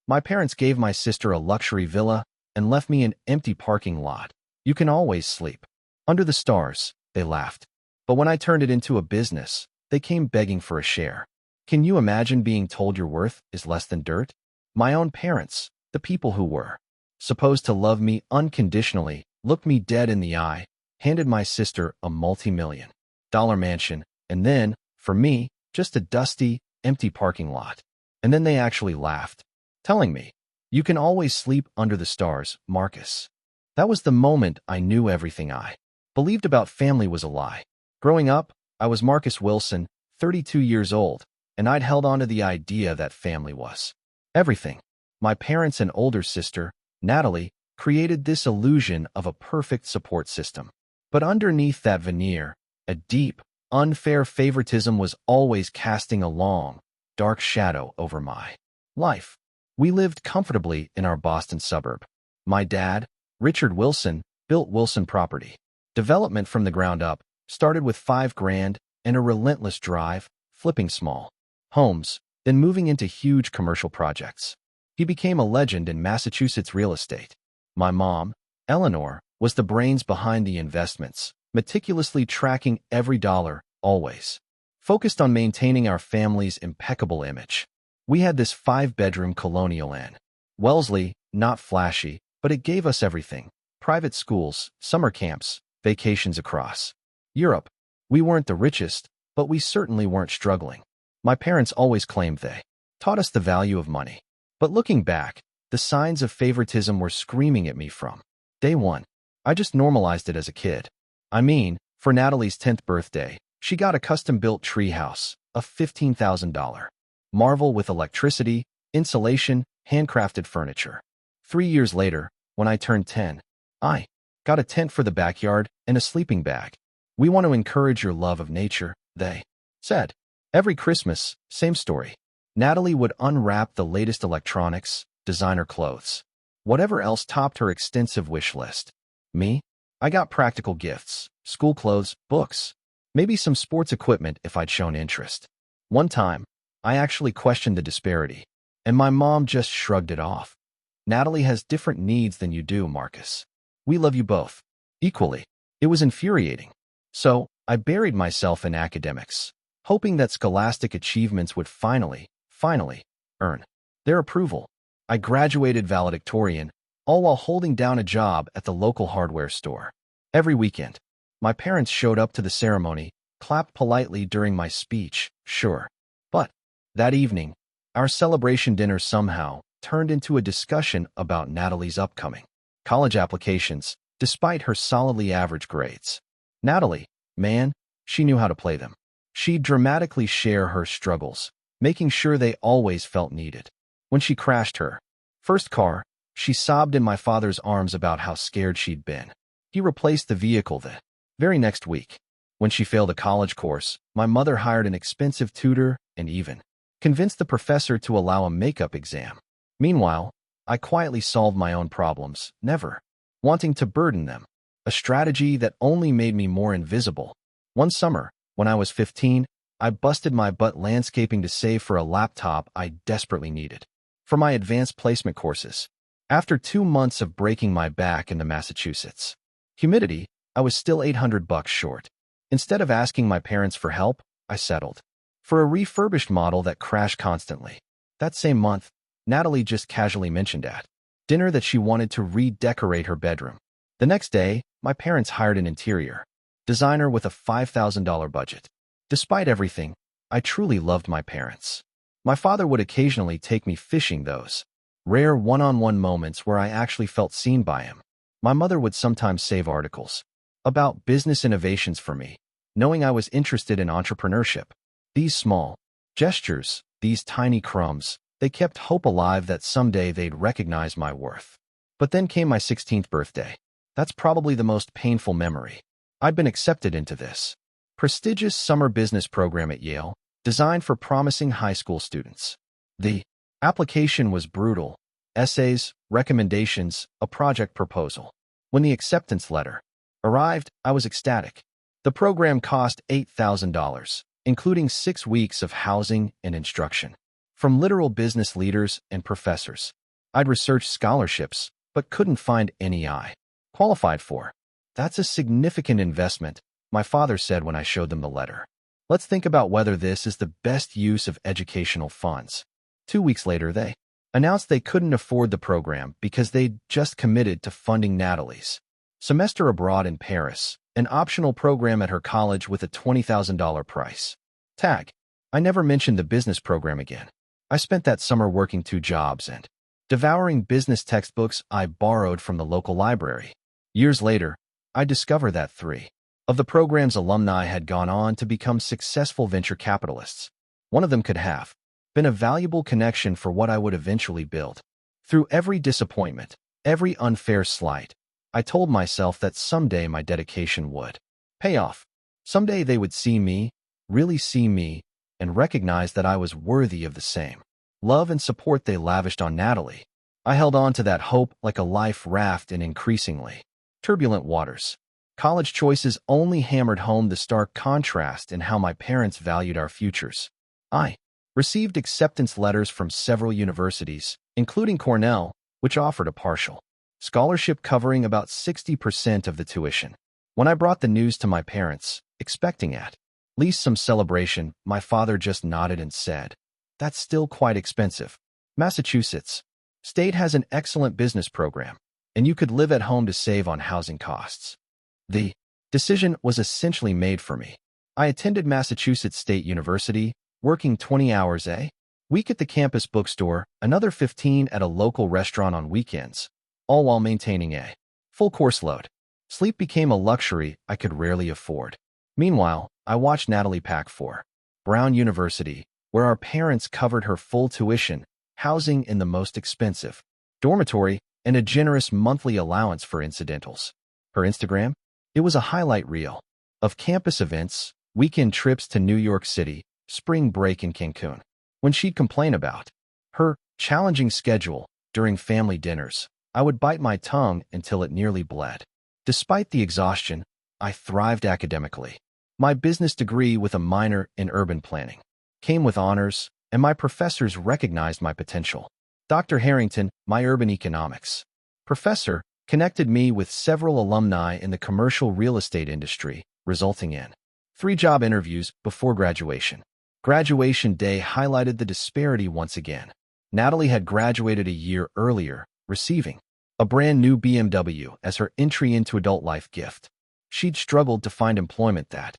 My parents gave my sister a luxury villa and left me an empty parking lot. You can always sleep under the stars, they laughed. But when I turned it into a business, they came begging for a share. Can you imagine being told your worth is less than dirt? My own parents, the people who were supposed to love me unconditionally, looked me dead in the eye, handed my sister a multi-million-dollar mansion, and then, for me, just a dusty, empty parking lot. And then they actually laughed, telling me, "You can always sleep under the stars, Marcus." That was the moment I knew everything I believed about family was a lie. Growing up, I was Marcus Wilson, 32 years old, and I'd held on to the idea that family was everything. My parents and older sister, Natalie, created this illusion of a perfect support system. But underneath that veneer, a deep, unfair favoritism was always casting a long, dark shadow over my life. We lived comfortably in our Boston suburb. My dad, Richard Wilson, built Wilson Property Development from the ground up, started with $5,000 and a relentless drive, flipping small homes, then moving into huge commercial projects. He became a legend in Massachusetts real estate. My mom, Eleanor, was the brains behind the investments, meticulously tracking every dollar, always focused on maintaining our family's impeccable image. We had this 5-bedroom colonial inn. Wellesley, not flashy, but it gave us everything. Private schools, summer camps, vacations across Europe. We weren't the richest, but we certainly weren't struggling. My parents always claimed they taught us the value of money. But looking back, the signs of favoritism were screaming at me from day one. I just normalized it as a kid. I mean, for Natalie's 10th birthday, she got a custom-built treehouse, a $15,000 marvel with electricity, insulation, handcrafted furniture. 3 years later, when I turned 10, I got a tent for the backyard and a sleeping bag. "We want to encourage your love of nature," they said. Every Christmas, same story. Natalie would unwrap the latest electronics, designer clothes, whatever else topped her extensive wish list. Me? I got practical gifts, school clothes, books, maybe some sports equipment if I'd shown interest. One time, I actually questioned the disparity, and my mom just shrugged it off. "Natalie has different needs than you do, Marcus. We love you both equally." It was infuriating. So, I buried myself in academics, hoping that scholastic achievements would finally earn their approval. I graduated valedictorian, all while holding down a job at the local hardware store. Every weekend, my parents showed up to the ceremony, clapped politely during my speech, sure. But that evening, our celebration dinner somehow turned into a discussion about Natalie's upcoming college applications, despite her solidly average grades. Natalie, man, she knew how to play them. She'd dramatically share her struggles, making sure they always felt needed. When she crashed her first car, she sobbed in my father's arms about how scared she'd been. He replaced the vehicle the very next week. When she failed a college course, my mother hired an expensive tutor and even convinced the professor to allow a makeup exam. Meanwhile, I quietly solved my own problems, never wanting to burden them, a strategy that only made me more invisible. One summer, when I was 15, I busted my butt landscaping to save for a laptop I desperately needed for my advanced placement courses. After 2 months of breaking my back in the Massachusetts humidity, I was still $800 short. Instead of asking my parents for help, I settled for a refurbished model that crashed constantly. That same month, Natalie just casually mentioned at dinner that she wanted to redecorate her bedroom. The next day, my parents hired an interior designer with a $5,000 budget. Despite everything, I truly loved my parents. My father would occasionally take me fishing, those rare one-on-one moments where I actually felt seen by him. My mother would sometimes save articles about business innovations for me, knowing I was interested in entrepreneurship. These small gestures, these tiny crumbs, they kept hope alive that someday they'd recognize my worth. But then came my 16th birthday. That's probably the most painful memory. I'd been accepted into this prestigious summer business program at Yale, designed for promising high school students. The application was brutal: essays, recommendations, a project proposal. When the acceptance letter arrived, I was ecstatic. The program cost $8,000, including 6 weeks of housing and instruction from literal business leaders and professors. I'd researched scholarships, but couldn't find any I qualified for. That's a significant investment, my father said when I showed them the letter. Let's think about whether this is the best use of educational funds. 2 weeks later, they announced they couldn't afford the program because they'd just committed to funding Natalie's semester abroad in Paris, an optional program at her college with a $20,000 price tag. I never mentioned the business program again. I spent that summer working 2 jobs and devouring business textbooks I borrowed from the local library. Years later, I discovered that 3 of the program's alumni had gone on to become successful venture capitalists. One of them could have been a valuable connection for what I would eventually build. Through every disappointment, every unfair slight, I told myself that someday my dedication would pay off. Someday they would see me, really see me, and recognize that I was worthy of the same love and support they lavished on Natalie. I held on to that hope like a life raft in increasingly turbulent waters. College choices only hammered home the stark contrast in how my parents valued our futures. I received acceptance letters from several universities, including Cornell, which offered a partial scholarship covering about 60% of the tuition. When I brought the news to my parents, expecting at least some celebration, my father just nodded and said, "That's still quite expensive. Massachusetts State has an excellent business program, and you could live at home to save on housing costs." The decision was essentially made for me. I attended Massachusetts State University, working 20 hours a week at the campus bookstore, another 15 at a local restaurant on weekends, all while maintaining a full course load. Sleep became a luxury I could rarely afford. Meanwhile, I watched Natalie pack for Brown University, where our parents covered her full tuition, housing in the most expensive dormitory, and a generous monthly allowance for incidentals. Her Instagram? It was a highlight reel of campus events, weekend trips to New York City, spring break in Cancun. When she'd complain about her challenging schedule during family dinners, I would bite my tongue until it nearly bled. Despite the exhaustion, I thrived academically. My business degree with a minor in urban planning came with honors, and my professors recognized my potential. Dr. Harrington, my urban economics professor, connected me with several alumni in the commercial real estate industry, resulting in 3 job interviews before graduation. Graduation day highlighted the disparity once again. Natalie had graduated a year earlier, receiving a brand new BMW as her entry into adult life gift. She'd struggled to find employment that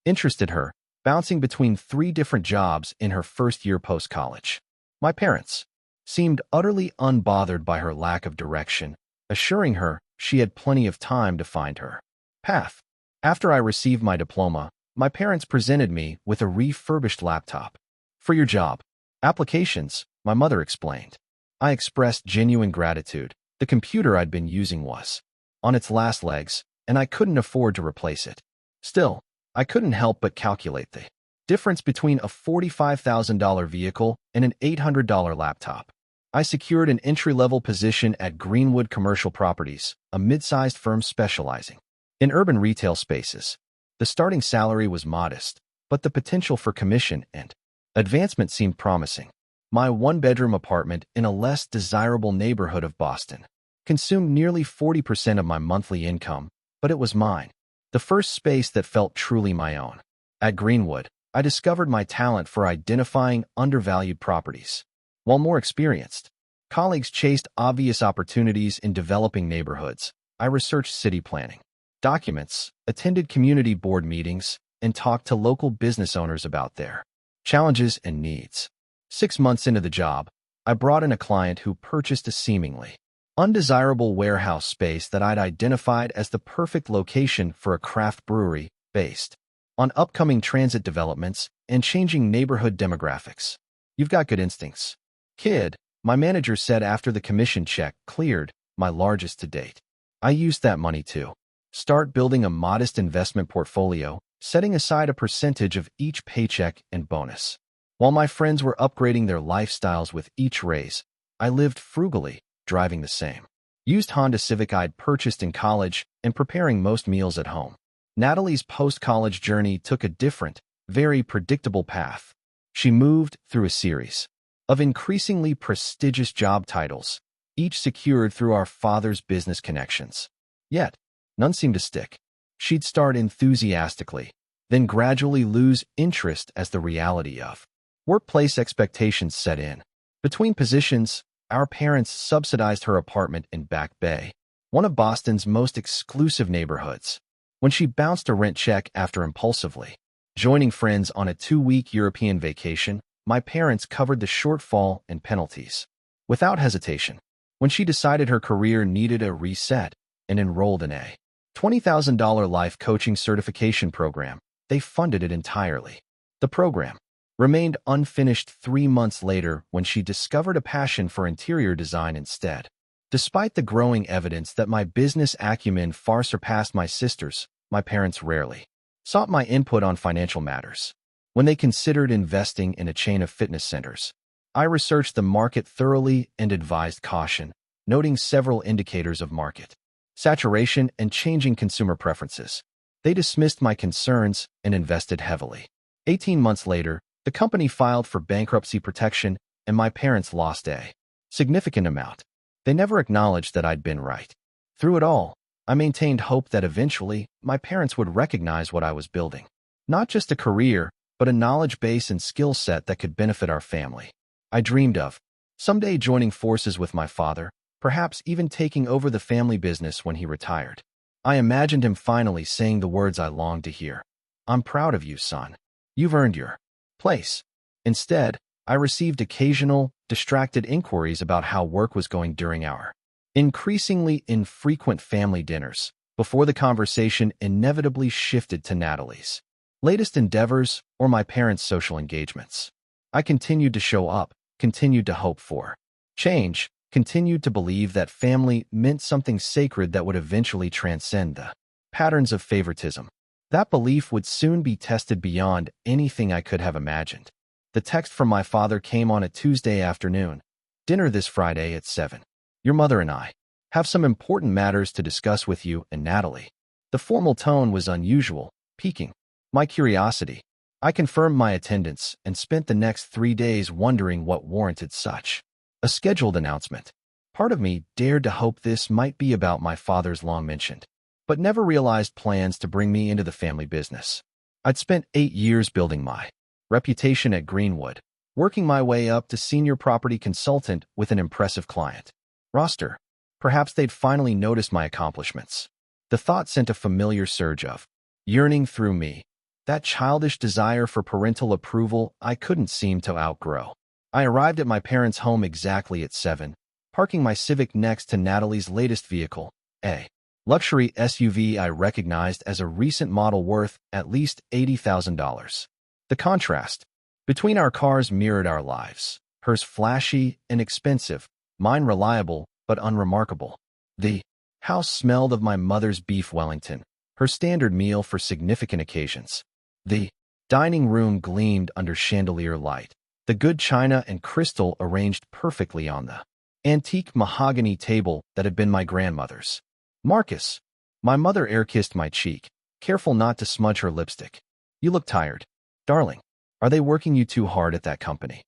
interested her, bouncing between 3 different jobs in her first year post-college. My parents seemed utterly unbothered by her lack of direction, assuring her she had plenty of time to find her path. After I received my diploma, my parents presented me with a refurbished laptop. "For your job applications," my mother explained. I expressed genuine gratitude. The computer I'd been using was on its last legs, and I couldn't afford to replace it. Still, I couldn't help but calculate the difference between a $45,000 vehicle and an $800 laptop. I secured an entry-level position at Greenwood Commercial Properties, a mid-sized firm specializing in urban retail spaces. The starting salary was modest, but the potential for commission and advancement seemed promising. My 1-bedroom apartment in a less desirable neighborhood of Boston consumed nearly 40% of my monthly income, but it was mine, the first space that felt truly my own. At Greenwood, I discovered my talent for identifying undervalued properties. While more experienced colleagues chased obvious opportunities in developing neighborhoods, I researched city planning documents, attended community board meetings, and talked to local business owners about their challenges and needs. 6 months into the job, I brought in a client who purchased a seemingly undesirable warehouse space that I'd identified as the perfect location for a craft brewery based on upcoming transit developments and changing neighborhood demographics. "You've got good instincts, kid," my manager said after the commission check cleared, my largest to date. I used that money to start building a modest investment portfolio, setting aside a percentage of each paycheck and bonus. While my friends were upgrading their lifestyles with each raise, I lived frugally, driving the same used Honda Civic I'd purchased in college and preparing most meals at home. Natalie's post-college journey took a different, very predictable path. She moved through a series of increasingly prestigious job titles, each secured through our father's business connections. Yet, none seemed to stick. She'd start enthusiastically, then gradually lose interest as the reality of workplace expectations set in. Between positions, our parents subsidized her apartment in Back Bay, one of Boston's most exclusive neighborhoods. When she bounced a rent check after impulsively joining friends on a 2-week European vacation, my parents covered the shortfall and penalties without hesitation. When she decided her career needed a reset and enrolled in a $20,000 life coaching certification program, they funded it entirely. The program remained unfinished 3 months later when she discovered a passion for interior design instead. Despite the growing evidence that my business acumen far surpassed my sister's, my parents rarely sought my input on financial matters. When they considered investing in a chain of fitness centers, I researched the market thoroughly and advised caution, noting several indicators of market saturation and changing consumer preferences. They dismissed my concerns and invested heavily. 18 months later, the company filed for bankruptcy protection and my parents lost a significant amount. They never acknowledged that I'd been right. Through it all, I maintained hope that eventually my parents would recognize what I was building. Not just a career, but a knowledge base and skill set that could benefit our family. I dreamed of someday joining forces with my father, perhaps even taking over the family business when he retired. I imagined him finally saying the words I longed to hear. "I'm proud of you, son. You've earned your place." Instead, I received occasional, distracted inquiries about how work was going during our increasingly infrequent family dinners, before the conversation inevitably shifted to Natalie's latest endeavors or my parents' social engagements. I continued to show up, continued to hope for change, continued to believe that family meant something sacred that would eventually transcend the patterns of favoritism. That belief would soon be tested beyond anything I could have imagined. The text from my father came on a Tuesday afternoon. "Dinner this Friday at 7. Your mother and I have some important matters to discuss with you and Natalie." The formal tone was unusual, piquing my curiosity. I confirmed my attendance and spent the next 3 days wondering what warranted such a scheduled announcement. Part of me dared to hope this might be about my father's long-mentioned, but never realized plans to bring me into the family business. I'd spent 8 years building my reputation at Greenwood, working my way up to senior property consultant with an impressive client roster. Perhaps they'd finally noticed my accomplishments. The thought sent a familiar surge of yearning through me, that childish desire for parental approval I couldn't seem to outgrow. I arrived at my parents' home exactly at 7, parking my Civic next to Natalie's latest vehicle, a luxury SUV I recognized as a recent model worth at least $80,000. The contrast between our cars mirrored our lives, hers flashy and expensive, mine reliable but unremarkable. The house smelled of my mother's beef Wellington, her standard meal for significant occasions. The dining room gleamed under chandelier light, the good china and crystal arranged perfectly on the antique mahogany table that had been my grandmother's. "Marcus." My mother air-kissed my cheek, careful not to smudge her lipstick. "You look tired. Darling, are they working you too hard at that company?"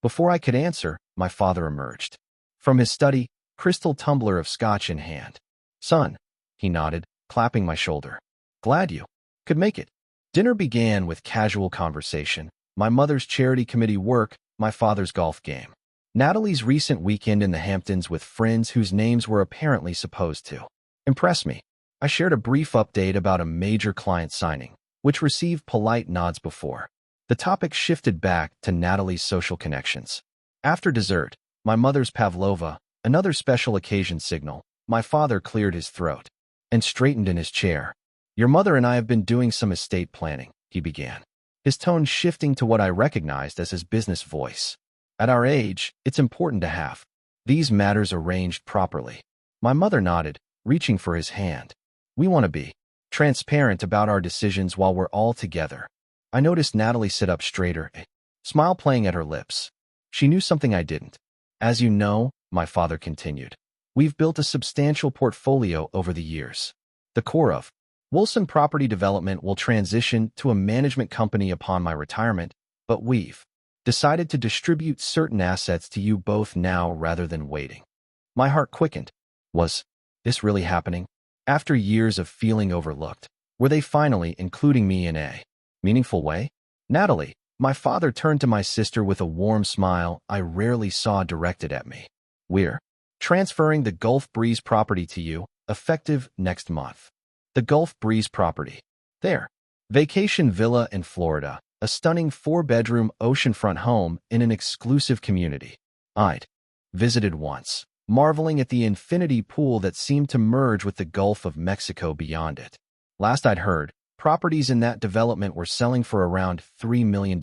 Before I could answer, my father emerged from his study, crystal tumbler of scotch in hand. "Son," he nodded, clapping my shoulder. "Glad you could make it." Dinner began with casual conversation, my mother's charity committee work, my father's golf game, Natalie's recent weekend in the Hamptons with friends whose names were apparently supposed to impress me. I shared a brief update about a major client signing, which received polite nods before the topic shifted back to Natalie's social connections. After dessert, my mother's pavlova, another special occasion signal, my father cleared his throat and straightened in his chair. "Your mother and I have been doing some estate planning," he began, his tone shifting to what I recognized as his business voice. "At our age, it's important to have these matters arranged properly." My mother nodded, reaching for his hand. "We want to be transparent about our decisions while we're all together." I noticed Natalie sit up straighter, a smile playing at her lips. She knew something I didn't. "As you know," my father continued, "we've built a substantial portfolio over the years. The core of Wilson Property Development will transition to a management company upon my retirement, but we've decided to distribute certain assets to you both now rather than waiting My heart quickened. Was this really happening? After years of feeling overlooked, were they finally including me in a meaningful way? Natalie, my father turned to my sister with a warm smile I rarely saw directed at me. We're transferring the Gulf Breeze property to you, effective next month. The Gulf Breeze property. There. Vacation villa in Florida, a stunning 4-bedroom oceanfront home in an exclusive community. I'd visited once, marveling at the infinity pool that seemed to merge with the Gulf of Mexico beyond it. Last I'd heard, properties in that development were selling for around $3 million.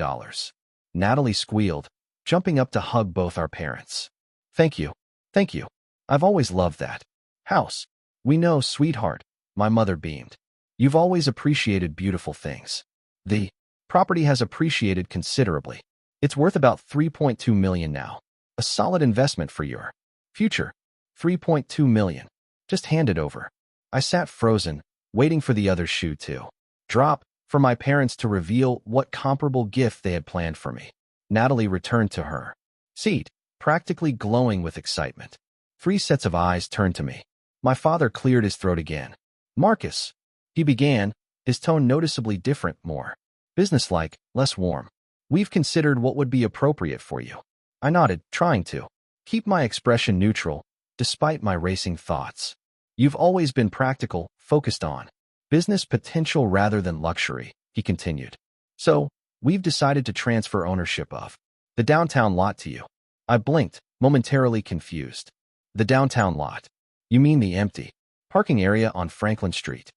Natalie squealed, jumping up to hug both our parents. Thank you. Thank you. I've always loved that house. We know, sweetheart, my mother beamed. You've always appreciated beautiful things. The property has appreciated considerably. It's worth about $3.2 million now. A solid investment for your future. $3.2 million. Just hand it over. I sat frozen, waiting for the other shoe to drop, for my parents to reveal what comparable gift they had planned for me. Natalie returned to her seat, practically glowing with excitement. 3 sets of eyes turned to me. My father cleared his throat again. Marcus, he began, his tone noticeably different, more businesslike, less warm. We've considered what would be appropriate for you. I nodded, trying to keep my expression neutral, despite my racing thoughts. You've always been practical, focused on business potential rather than luxury, he continued. So, we've decided to transfer ownership of the downtown lot to you. I blinked, momentarily confused. The downtown lot? You mean the empty parking area on Franklin Street?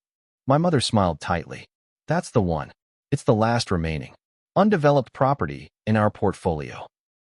My mother smiled tightly. That's the one. It's the last remaining undeveloped property in our portfolio.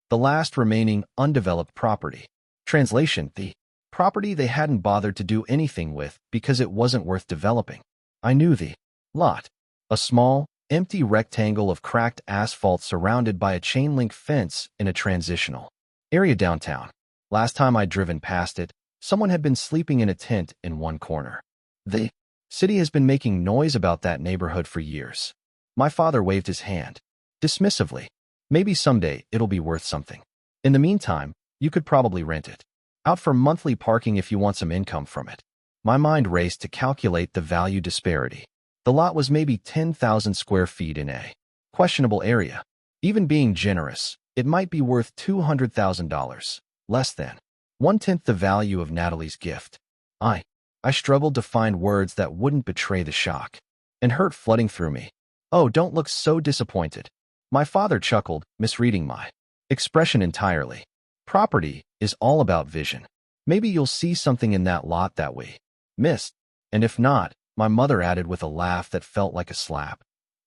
The last remaining undeveloped property. Translation: the property they hadn't bothered to do anything with because it wasn't worth developing. I knew the lot. A small, empty rectangle of cracked asphalt surrounded by a chain-link fence in a transitional area downtown. Last time I'd driven past it, someone had been sleeping in a tent in one corner. The city has been making noise about that neighborhood for years. My father waved his hand dismissively. Maybe someday it'll be worth something. In the meantime, you could probably rent it out for monthly parking if you want some income from it. My mind raced to calculate the value disparity. The lot was maybe 10,000 square feet in a questionable area. Even being generous, it might be worth $200,000, less than 1/10 the value of Natalie's gift. I struggled to find words that wouldn't betray the shock and hurt flooding through me. Oh, don't look so disappointed. My father chuckled, misreading my expression entirely. Property is all about vision. Maybe you'll see something in that lot that we missed. And if not, my mother added with a laugh that felt like a slap,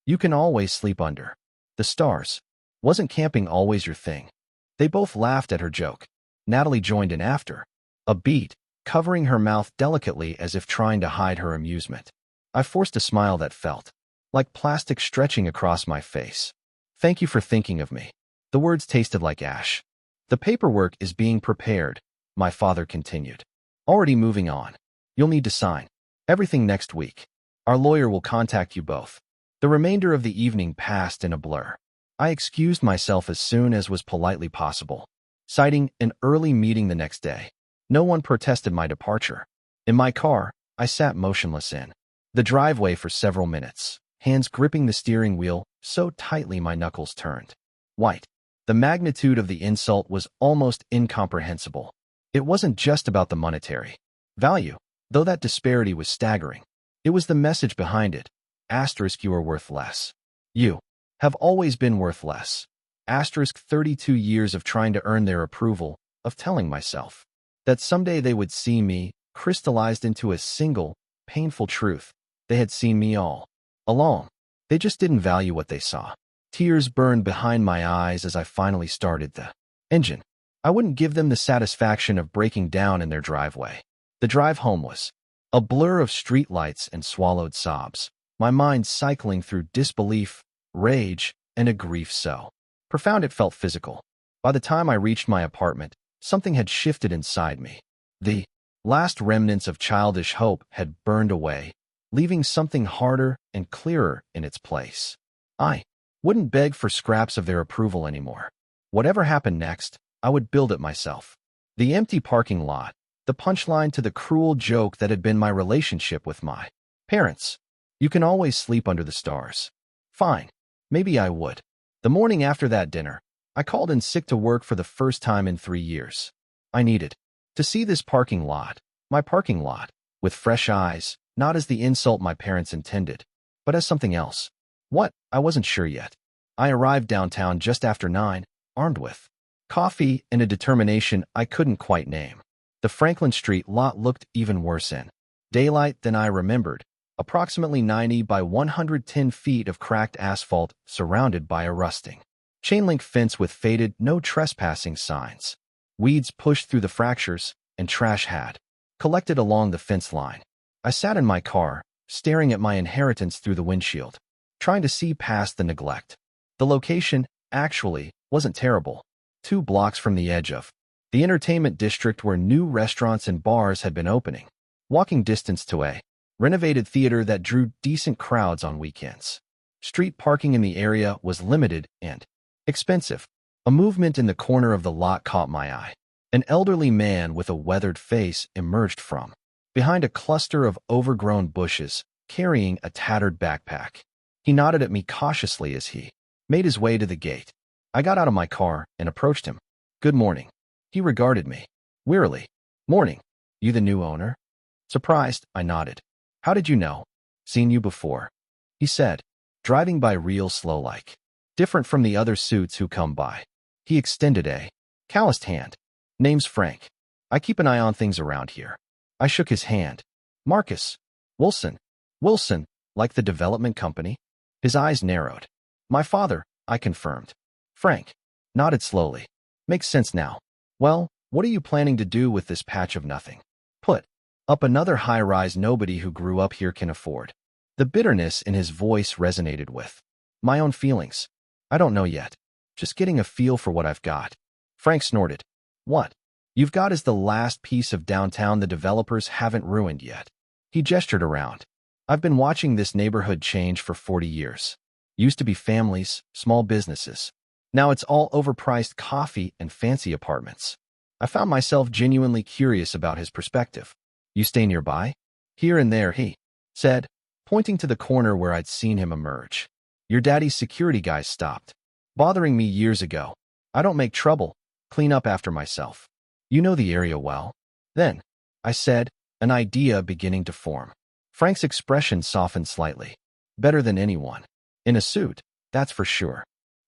you can always sleep under the stars. Wasn't camping always your thing? They both laughed at her joke. Natalie joined in after a beat, covering her mouth delicately as if trying to hide her amusement. I forced a smile that felt like plastic stretching across my face. Thank you for thinking of me. The words tasted like ash. The paperwork is being prepared, my father continued. Already moving on. You'll need to sign everything next week. Our lawyer will contact you both. The remainder of the evening passed in a blur. I excused myself as soon as was politely possible, citing an early meeting the next day. No one protested my departure. In my car, I sat motionless in the driveway for several minutes, hands gripping the steering wheel so tightly my knuckles turned white. The magnitude of the insult was almost incomprehensible. It wasn't just about the monetary value, though that disparity was staggering. It was the message behind it. Asterisk, you are worth less. You have always been worth less. Asterisk, 32 years of trying to earn their approval, of telling myself that someday they would see me, crystallized into a single, painful truth. They had seen me all along. They just didn't value what they saw. Tears burned behind my eyes as I finally started the engine. I wouldn't give them the satisfaction of breaking down in their driveway. The drive home was a blur of streetlights and swallowed sobs, my mind cycling through disbelief, rage, and a grief so profound it felt physical. By the time I reached my apartment, something had shifted inside me. The last remnants of childish hope had burned away, leaving something harder and clearer in its place. I wouldn't beg for scraps of their approval anymore. Whatever happened next, I would build it myself. The empty parking lot, the punchline to the cruel joke that had been my relationship with my parents. You can always sleep under the stars. Fine. Maybe I would. The morning after that dinner, I called in sick to work for the first time in 3 years. I needed to see this parking lot, my parking lot, with fresh eyes, not as the insult my parents intended, but as something else. What? I wasn't sure yet. I arrived downtown just after 9, armed with coffee and a determination I couldn't quite name. The Franklin Street lot looked even worse in daylight than I remembered. Approximately 90 by 110 feet of cracked asphalt surrounded by a rusting chain-link fence with faded "no trespassing" signs. Weeds pushed through the fractures, and trash had collected along the fence line. I sat in my car, staring at my inheritance through the windshield, trying to see past the neglect. The location, actually, wasn't terrible. 2 blocks from the edge of the entertainment district where new restaurants and bars had been opening. Walking distance to a renovated theater that drew decent crowds on weekends. Street parking in the area was limited and expensive. A movement in the corner of the lot caught my eye. An elderly man with a weathered face emerged from behind a cluster of overgrown bushes, carrying a tattered backpack. He nodded at me cautiously as he made his way to the gate. I got out of my car and approached him. "Good morning." He regarded me wearily. "Morning. You the new owner?" Surprised, I nodded. "How did you know?" "Seen you before," he said, driving by real slow like. Different from the other suits who come by. He extended a calloused hand. "Name's Frank. I keep an eye on things around here." I shook his hand. "Marcus. Wilson." "Wilson, like the development company?" His eyes narrowed. "My father," I confirmed. Frank nodded slowly. "Makes sense now. Well, what are you planning to do with this patch of nothing?" "Put up another high-rise nobody who grew up here can afford." The bitterness in his voice resonated with my own feelings. "I don't know yet. Just getting a feel for what I've got." Frank snorted. "What you've got is the last piece of downtown the developers haven't ruined yet." He gestured around. "I've been watching this neighborhood change for 40 years. Used to be families, small businesses. Now it's all overpriced coffee and fancy apartments." I found myself genuinely curious about his perspective. "You stay nearby?" "Here and there," he said, pointing to the corner where I'd seen him emerge. "Your daddy's security guys stopped bothering me years ago. I don't make trouble, clean up after myself." "You know the area well, then," I said, an idea beginning to form. Frank's expression softened slightly. "Better than anyone. In a suit, that's for sure.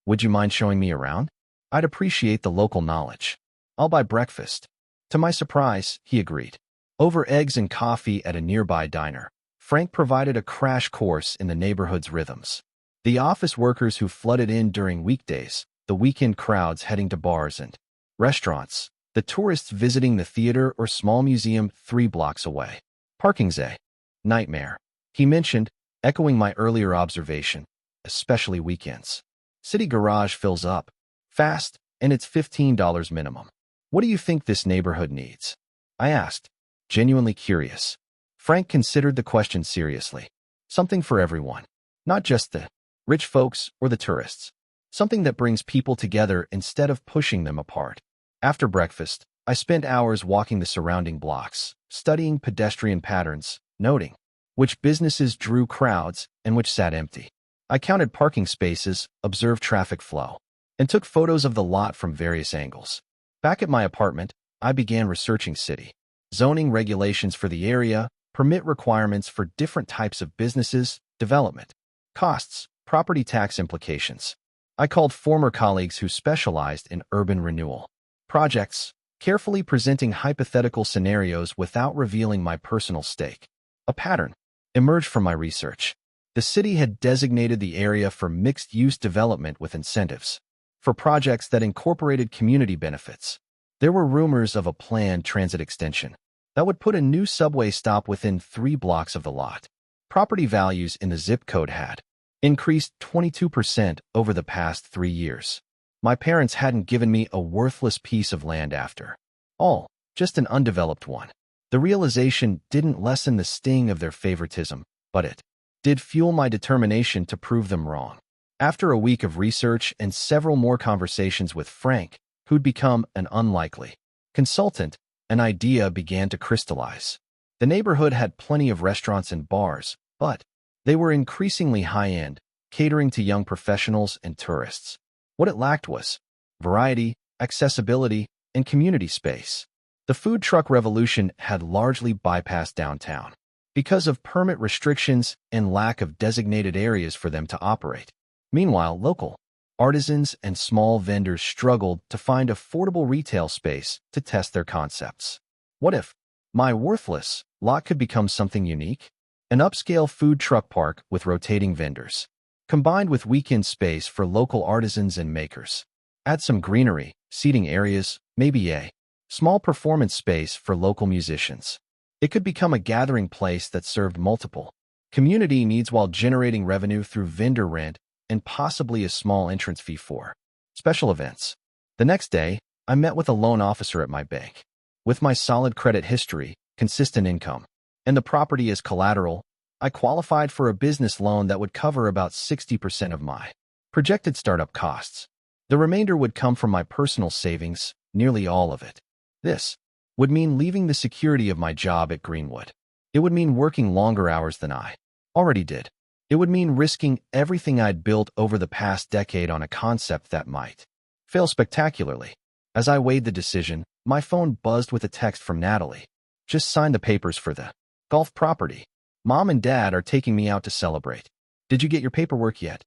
Would you mind showing me around? I'd appreciate the local knowledge. I'll buy breakfast." To my surprise, he agreed. Over eggs and coffee at a nearby diner, Frank provided a crash course in the neighborhood's rhythms. The office workers who flooded in during weekdays, the weekend crowds heading to bars and restaurants, the tourists visiting the theater or small museum 3 blocks away. "Parking's a nightmare," he mentioned, echoing my earlier observation, especially weekends. "City garage fills up fast, and it's $15 minimum." "What do you think this neighborhood needs?" I asked, genuinely curious. Frank considered the question seriously. "Something for everyone. Not just the rich folks or the tourists. Something that brings people together instead of pushing them apart." After breakfast, I spent hours walking the surrounding blocks, studying pedestrian patterns, noting which businesses drew crowds and which sat empty. I counted parking spaces, observed traffic flow, and took photos of the lot from various angles. Back at my apartment, I began researching city zoning regulations for the area, permit requirements for different types of businesses, development costs, property tax implications. I called former colleagues who specialized in urban renewal projects, carefully presenting hypothetical scenarios without revealing my personal stake. A pattern emerged from my research. The city had designated the area for mixed-use development with incentives for projects that incorporated community benefits. There were rumors of a planned transit extension that would put a new subway stop within 3 blocks of the lot. Property values in the zip code had increased 22% over the past 3 years. My parents hadn't given me a worthless piece of land after all, just an undeveloped one. The realization didn't lessen the sting of their favoritism, but it did fuel my determination to prove them wrong. After a week of research and several more conversations with Frank, who'd become an unlikely consultant, an idea began to crystallize. The neighborhood had plenty of restaurants and bars, but they were increasingly high-end, catering to young professionals and tourists. What it lacked was variety, accessibility, and community space. The food truck revolution had largely bypassed downtown because of permit restrictions and lack of designated areas for them to operate. Meanwhile, local artisans and small vendors struggled to find affordable retail space to test their concepts. What if my worthless lot could become something unique? An upscale food truck park with rotating vendors, combined with weekend space for local artisans and makers. Add some greenery, seating areas, maybe a small performance space for local musicians. It could become a gathering place that served multiple community needs while generating revenue through vendor rent and possibly a small entrance fee for special events. The next day, I met with a loan officer at my bank. With my solid credit history, consistent income, and the property as collateral, I qualified for a business loan that would cover about 60% of my projected startup costs. The remainder would come from my personal savings, nearly all of it. This would mean leaving the security of my job at Greenwood. It would mean working longer hours than I already did. It would mean risking everything I'd built over the past decade on a concept that might fail spectacularly. As I weighed the decision, my phone buzzed with a text from Natalie. Just signed the papers for the golf property. Mom and Dad are taking me out to celebrate. Did you get your paperwork yet?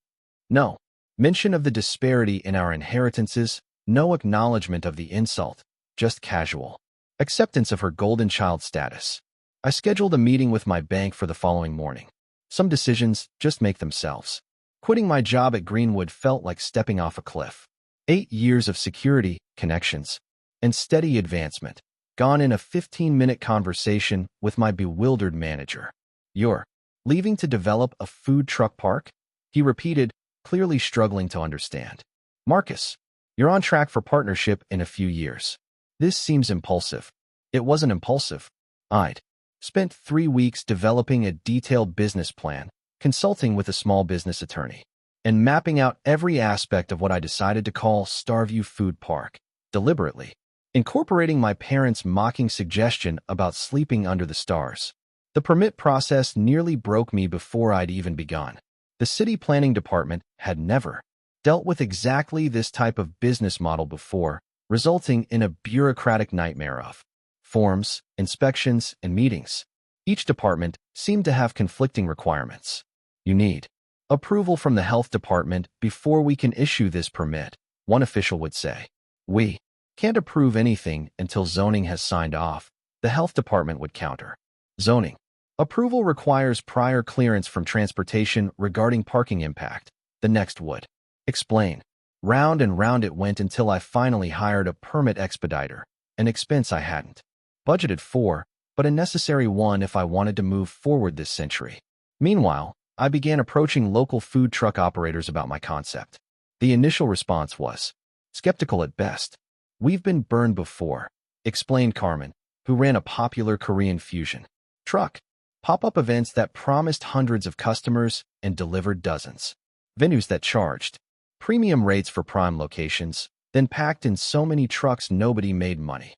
No. Mention of the disparity in our inheritances, no acknowledgement of the insult, just casual acceptance of her golden child status. I scheduled a meeting with my bank for the following morning. Some decisions just make themselves. Quitting my job at Greenwood felt like stepping off a cliff. 8 years of security, connections, and steady advancement, gone in a 15-minute conversation with my bewildered manager. You're leaving to develop a food truck park? He repeated, clearly struggling to understand. Marcus, you're on track for partnership in a few years. This seems impulsive. It wasn't impulsive. I'd spent 3 weeks developing a detailed business plan, consulting with a small business attorney, and mapping out every aspect of what I decided to call Starview Food Park, deliberately, incorporating my parents' mocking suggestion about sleeping under the stars. The permit process nearly broke me before I'd even begun. The city planning department had never dealt with exactly this type of business model before, resulting in a bureaucratic nightmare of forms, inspections, and meetings. Each department seemed to have conflicting requirements. You need approval from the health department before we can issue this permit, one official would say. We can't approve anything until zoning has signed off, the health department would counter. Zoning approval requires prior clearance from transportation regarding parking impact, the next would explain. Round and round it went until I finally hired a permit expediter, an expense I hadn't budgeted for, but a necessary one if I wanted to move forward this century. Meanwhile, I began approaching local food truck operators about my concept. The initial response was skeptical at best. We've been burned before, explained Carmen, who ran a popular Korean fusion truck pop-up events that promised hundreds of customers and delivered dozens. Venues that charged premium rates for prime locations, then packed in so many trucks nobody made money.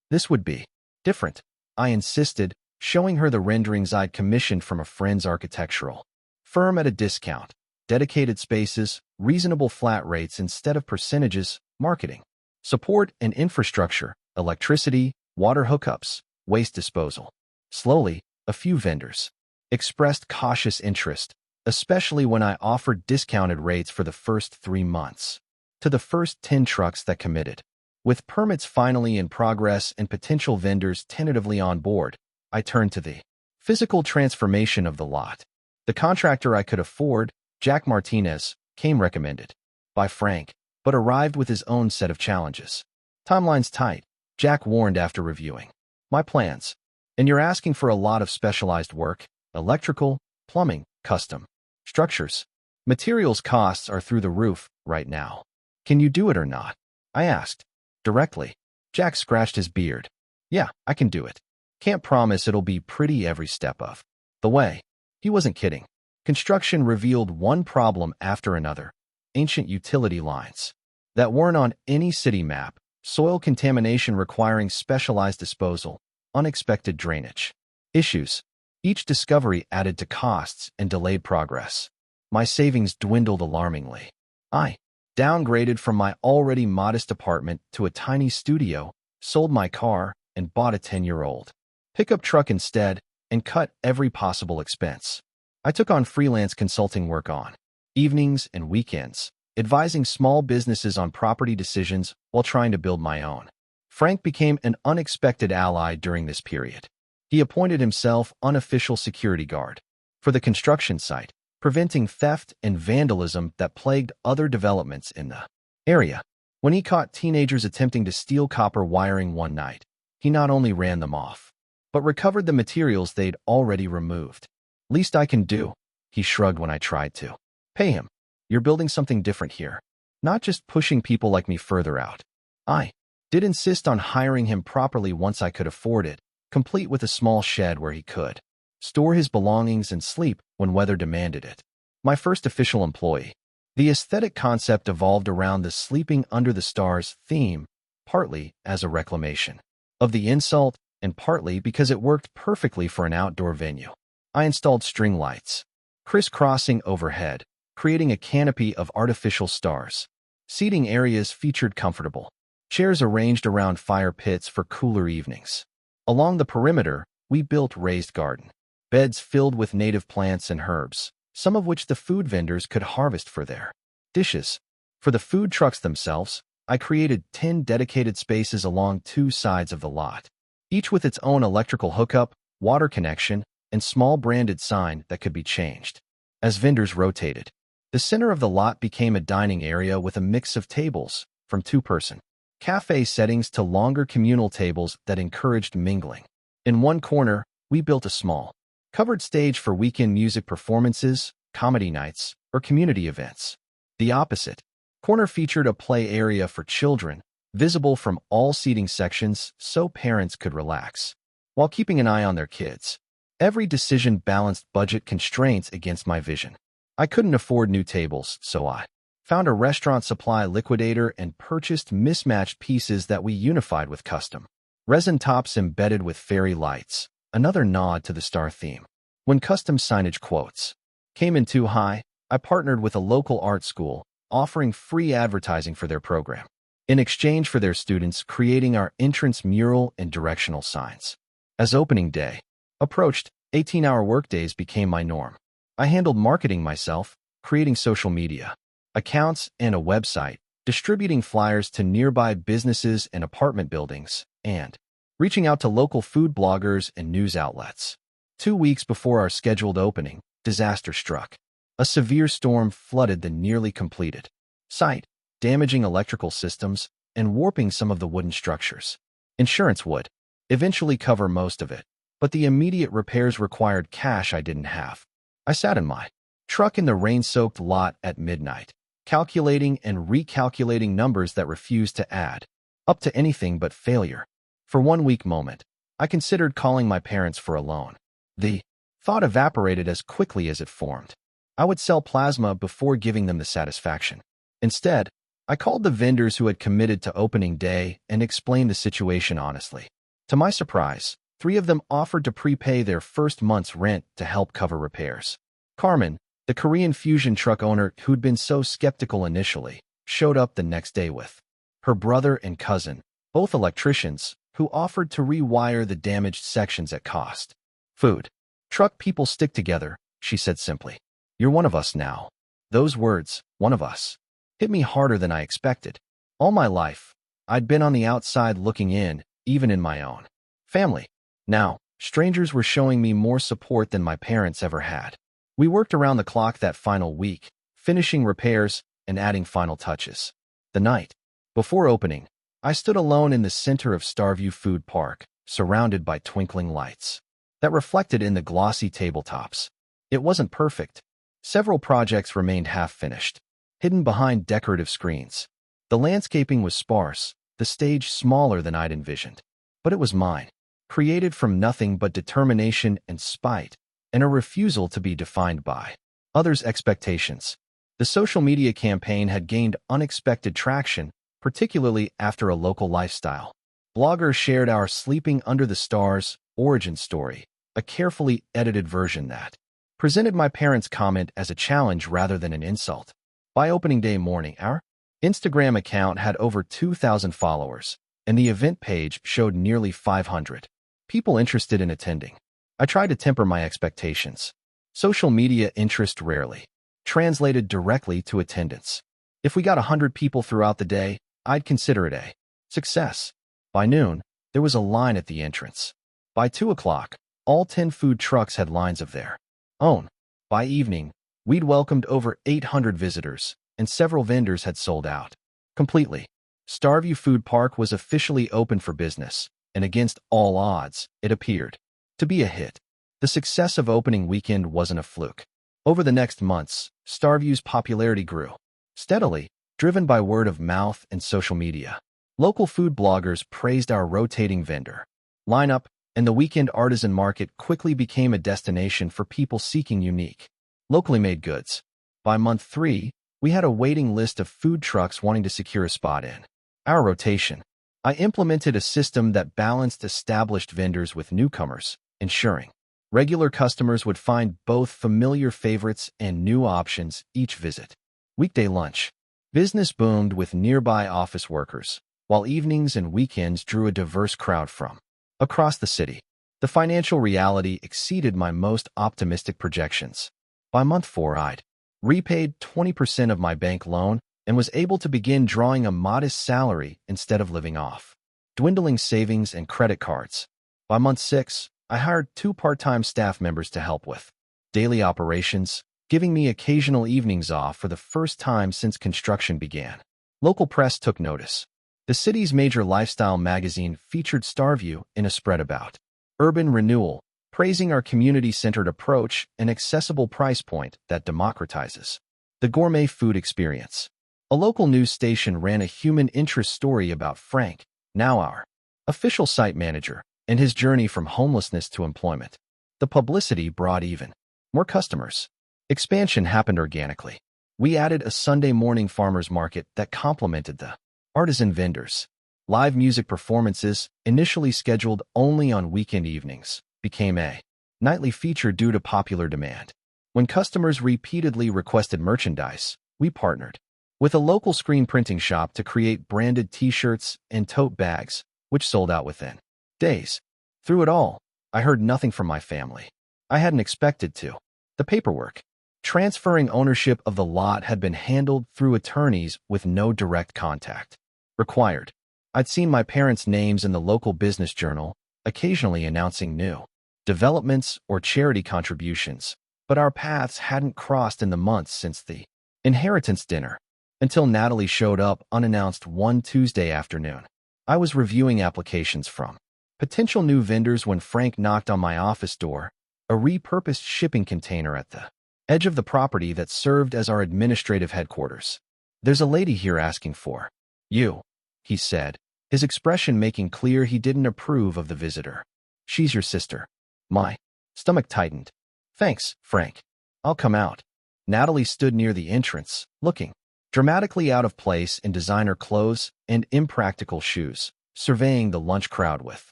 This would be different, I insisted, showing her the renderings I'd commissioned from a friend's architectural firm at a discount, dedicated spaces, reasonable flat rates instead of percentages, marketing, support and infrastructure, electricity, water hookups, waste disposal. Slowly, a few vendors expressed cautious interest, especially when I offered discounted rates for the first 3 months. To the first 10 trucks that committed. With permits finally in progress and potential vendors tentatively on board, I turned to the physical transformation of the lot. The contractor I could afford, Jack Martinez, came recommended by Frank, but arrived with his own set of challenges. Timeline's tight, Jack warned after reviewing my plans. And you're asking for a lot of specialized work, electrical, plumbing, custom structures. Materials costs are through the roof right now. Can you do it or not? I asked. Directly. Jack scratched his beard. Yeah, I can do it. Can't promise it'll be pretty every step of the way. He wasn't kidding. Construction revealed one problem after another. Ancient utility lines that weren't on any city map, soil contamination requiring specialized disposal, unexpected drainage. Issues. Each discovery added to costs and delayed progress. My savings dwindled alarmingly. I downgraded from my already modest apartment to a tiny studio, sold my car, and bought a 10-year-old pickup truck instead, and cut every possible expense. I took on freelance consulting work on evenings and weekends, advising small businesses on property decisions while trying to build my own. Frank became an unexpected ally during this period. He appointed himself unofficial security guard for the construction site, preventing theft and vandalism that plagued other developments in the area. When he caught teenagers attempting to steal copper wiring one night, he not only ran them off, but recovered the materials they'd already removed. Least I can do, he shrugged when I tried to pay him. You're building something different here, not just pushing people like me further out. I did insist on hiring him properly once I could afford it, complete with a small shed where he could store his belongings and sleep when weather demanded it. My first official employee. The aesthetic concept evolved around the sleeping under the stars theme, partly as a reclamation of the insult and partly because it worked perfectly for an outdoor venue. I installed string lights, crisscrossing overhead, creating a canopy of artificial stars. Seating areas featured comfortable chairs arranged around fire pits for cooler evenings. Along the perimeter, we built raised garden beds filled with native plants and herbs, some of which the food vendors could harvest for their dishes. For the food trucks themselves, I created 10 dedicated spaces along 2 sides of the lot, each with its own electrical hookup, water connection, and small branded sign that could be changed as vendors rotated. The center of the lot became a dining area with a mix of tables, from 2-person cafe settings to longer communal tables that encouraged mingling. In one corner, we built a small, covered stage for weekend music performances, comedy nights, or community events. The opposite corner featured a play area for children, visible from all seating sections so parents could relax, while keeping an eye on their kids. Every decision balanced budget constraints against my vision. I couldn't afford new tables, so I found a restaurant supply liquidator and purchased mismatched pieces that we unified with custom resin tops embedded with fairy lights, another nod to the star theme. When custom signage quotes came in too high, I partnered with a local art school, offering free advertising for their program, in exchange for their students creating our entrance mural and directional signs. As opening day approached, 18-hour workdays became my norm. I handled marketing myself, creating social media accounts and a website, distributing flyers to nearby businesses and apartment buildings, and reaching out to local food bloggers and news outlets. 2 weeks before our scheduled opening, disaster struck. A severe storm flooded the nearly completed site, damaging electrical systems and warping some of the wooden structures. Insurance would eventually cover most of it, but the immediate repairs required cash I didn't have. I sat in my truck in the rain-soaked lot at midnight, calculating and recalculating numbers that refused to add up to anything but failure. For one weak moment, I considered calling my parents for a loan. The thought evaporated as quickly as it formed. I would sell plasma before giving them the satisfaction. Instead, I called the vendors who had committed to opening day and explained the situation honestly. To my surprise, 3 of them offered to prepay their first month's rent to help cover repairs. Carmen, the Korean fusion truck owner who'd been so skeptical initially, showed up the next day with her brother and cousin, both electricians, who offered to rewire the damaged sections at cost. Food truck people stick together, she said simply. You're one of us now. Those words, one of us, hit me harder than I expected. All my life, I'd been on the outside looking in, even in my own family. Now, strangers were showing me more support than my parents ever had. We worked around the clock that final week, finishing repairs and adding final touches. The night before opening, I stood alone in the center of Starview Food Park, surrounded by twinkling lights that reflected in the glossy tabletops. It wasn't perfect. Several projects remained half-finished, hidden behind decorative screens. The landscaping was sparse, the stage smaller than I'd envisioned. But it was mine, created from nothing but determination and spite, and a refusal to be defined by others' expectations. The social media campaign had gained unexpected traction, particularly after a local lifestyle blogger shared our sleeping under the stars origin story, a carefully edited version that presented my parents' comment as a challenge rather than an insult. By opening day morning, our Instagram account had over 2,000 followers, and the event page showed nearly 500 people interested in attending. I tried to temper my expectations. Social media interest rarely translated directly to attendance. If we got 100 people throughout the day, I'd consider it a success. By noon, there was a line at the entrance. By 2 o'clock, all 10 food trucks had lines of their own. By evening, we'd welcomed over 800 visitors, and several vendors had sold out completely. Starview Food Park was officially open for business, and against all odds, it appeared to be a hit. The success of opening weekend wasn't a fluke. Over the next months, Starview's popularity grew steadily, driven by word of mouth and social media. Local food bloggers praised our rotating vendor lineup, and the weekend artisan market quickly became a destination for people seeking unique, locally made goods. By month 3, we had a waiting list of food trucks wanting to secure a spot in our rotation. I implemented a system that balanced established vendors with newcomers, ensuring regular customers would find both familiar favorites and new options each visit. Weekday lunch. Business boomed with nearby office workers, while evenings and weekends drew a diverse crowd from across the city. The financial reality exceeded my most optimistic projections. By month 4, I'd repaid 20% of my bank loan and was able to begin drawing a modest salary instead of living off dwindling savings and credit cards. By month 6, I hired 2 part-time staff members to help with daily operations, giving me occasional evenings off for the first time since construction began. Local press took notice. The city's major lifestyle magazine featured Starview in a spread about urban renewal, praising our community-centered approach and accessible price point that democratizes the gourmet food experience. A local news station ran a human interest story about Frank, now our official site manager, and his journey from homelessness to employment. The publicity brought even more customers. Expansion happened organically. We added a Sunday morning farmers market that complemented the artisan vendors. Live music performances, initially scheduled only on weekend evenings, became a nightly feature due to popular demand. When customers repeatedly requested merchandise, we partnered with a local screen printing shop to create branded t-shirts and tote bags, which sold out within days. Through it all, I heard nothing from my family. I hadn't expected to. The paperwork transferring ownership of the lot had been handled through attorneys with no direct contact required. I'd seen my parents' names in the local business journal, occasionally announcing new developments or charity contributions, but our paths hadn't crossed in the months since the inheritance dinner, until Natalie showed up unannounced one Tuesday afternoon. I was reviewing applications from potential new vendors when Frank knocked on my office door, a repurposed shipping container at the edge of the property that served as our administrative headquarters. "There's a lady here asking for you," he said, his expression making clear he didn't approve of the visitor. "She's your sister." My stomach tightened. "Thanks, Frank. I'll come out." Natalie stood near the entrance, looking dramatically out of place in designer clothes and impractical shoes, surveying the lunch crowd with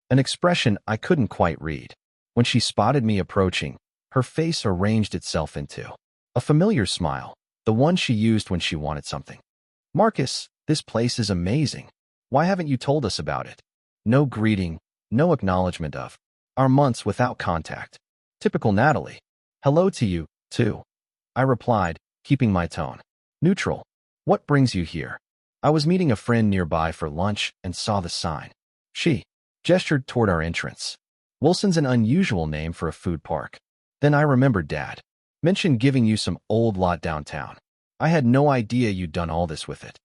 an expression I couldn't quite read. When she spotted me approaching, her face arranged itself into a familiar smile, the one she used when she wanted something. "Marcus, this place is amazing. Why haven't you told us about it?" No greeting, no acknowledgement of our months without contact. Typical Natalie. "Hello to you, too," I replied, keeping my tone neutral. "What brings you here?" I was meeting a friend nearby for lunch and saw the sign. She gestured toward our entrance. "Wilson's an unusual name for a food park." Then I remembered Dad mentioned giving you some old lot downtown. I had no idea you'd done all this with it.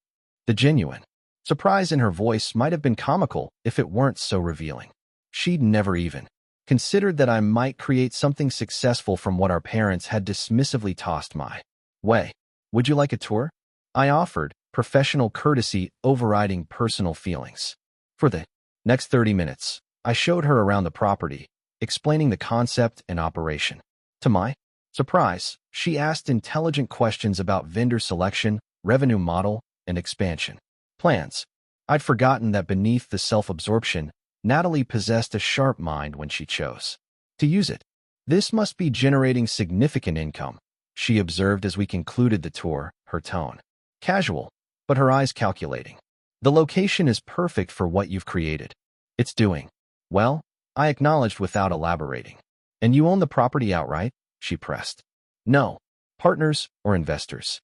The genuine surprise in her voice might have been comical if it weren't so revealing. She'd never even considered that I might create something successful from what our parents had dismissively tossed my way. "Would you like a tour?" I offered, professional courtesy overriding personal feelings. For the next 30 minutes, I showed her around the property, explaining the concept and operation. To my surprise, she asked intelligent questions about vendor selection, revenue model, and expansion Plans. I'd forgotten that beneath the self-absorption, Natalie possessed a sharp mind when she chose to use it. This must be generating significant income, she observed as we concluded the tour, her tone casual, but her eyes calculating. The location is perfect for what you've created. It's doing well, I acknowledged without elaborating. And you own the property outright? She pressed. No. Partners or investors?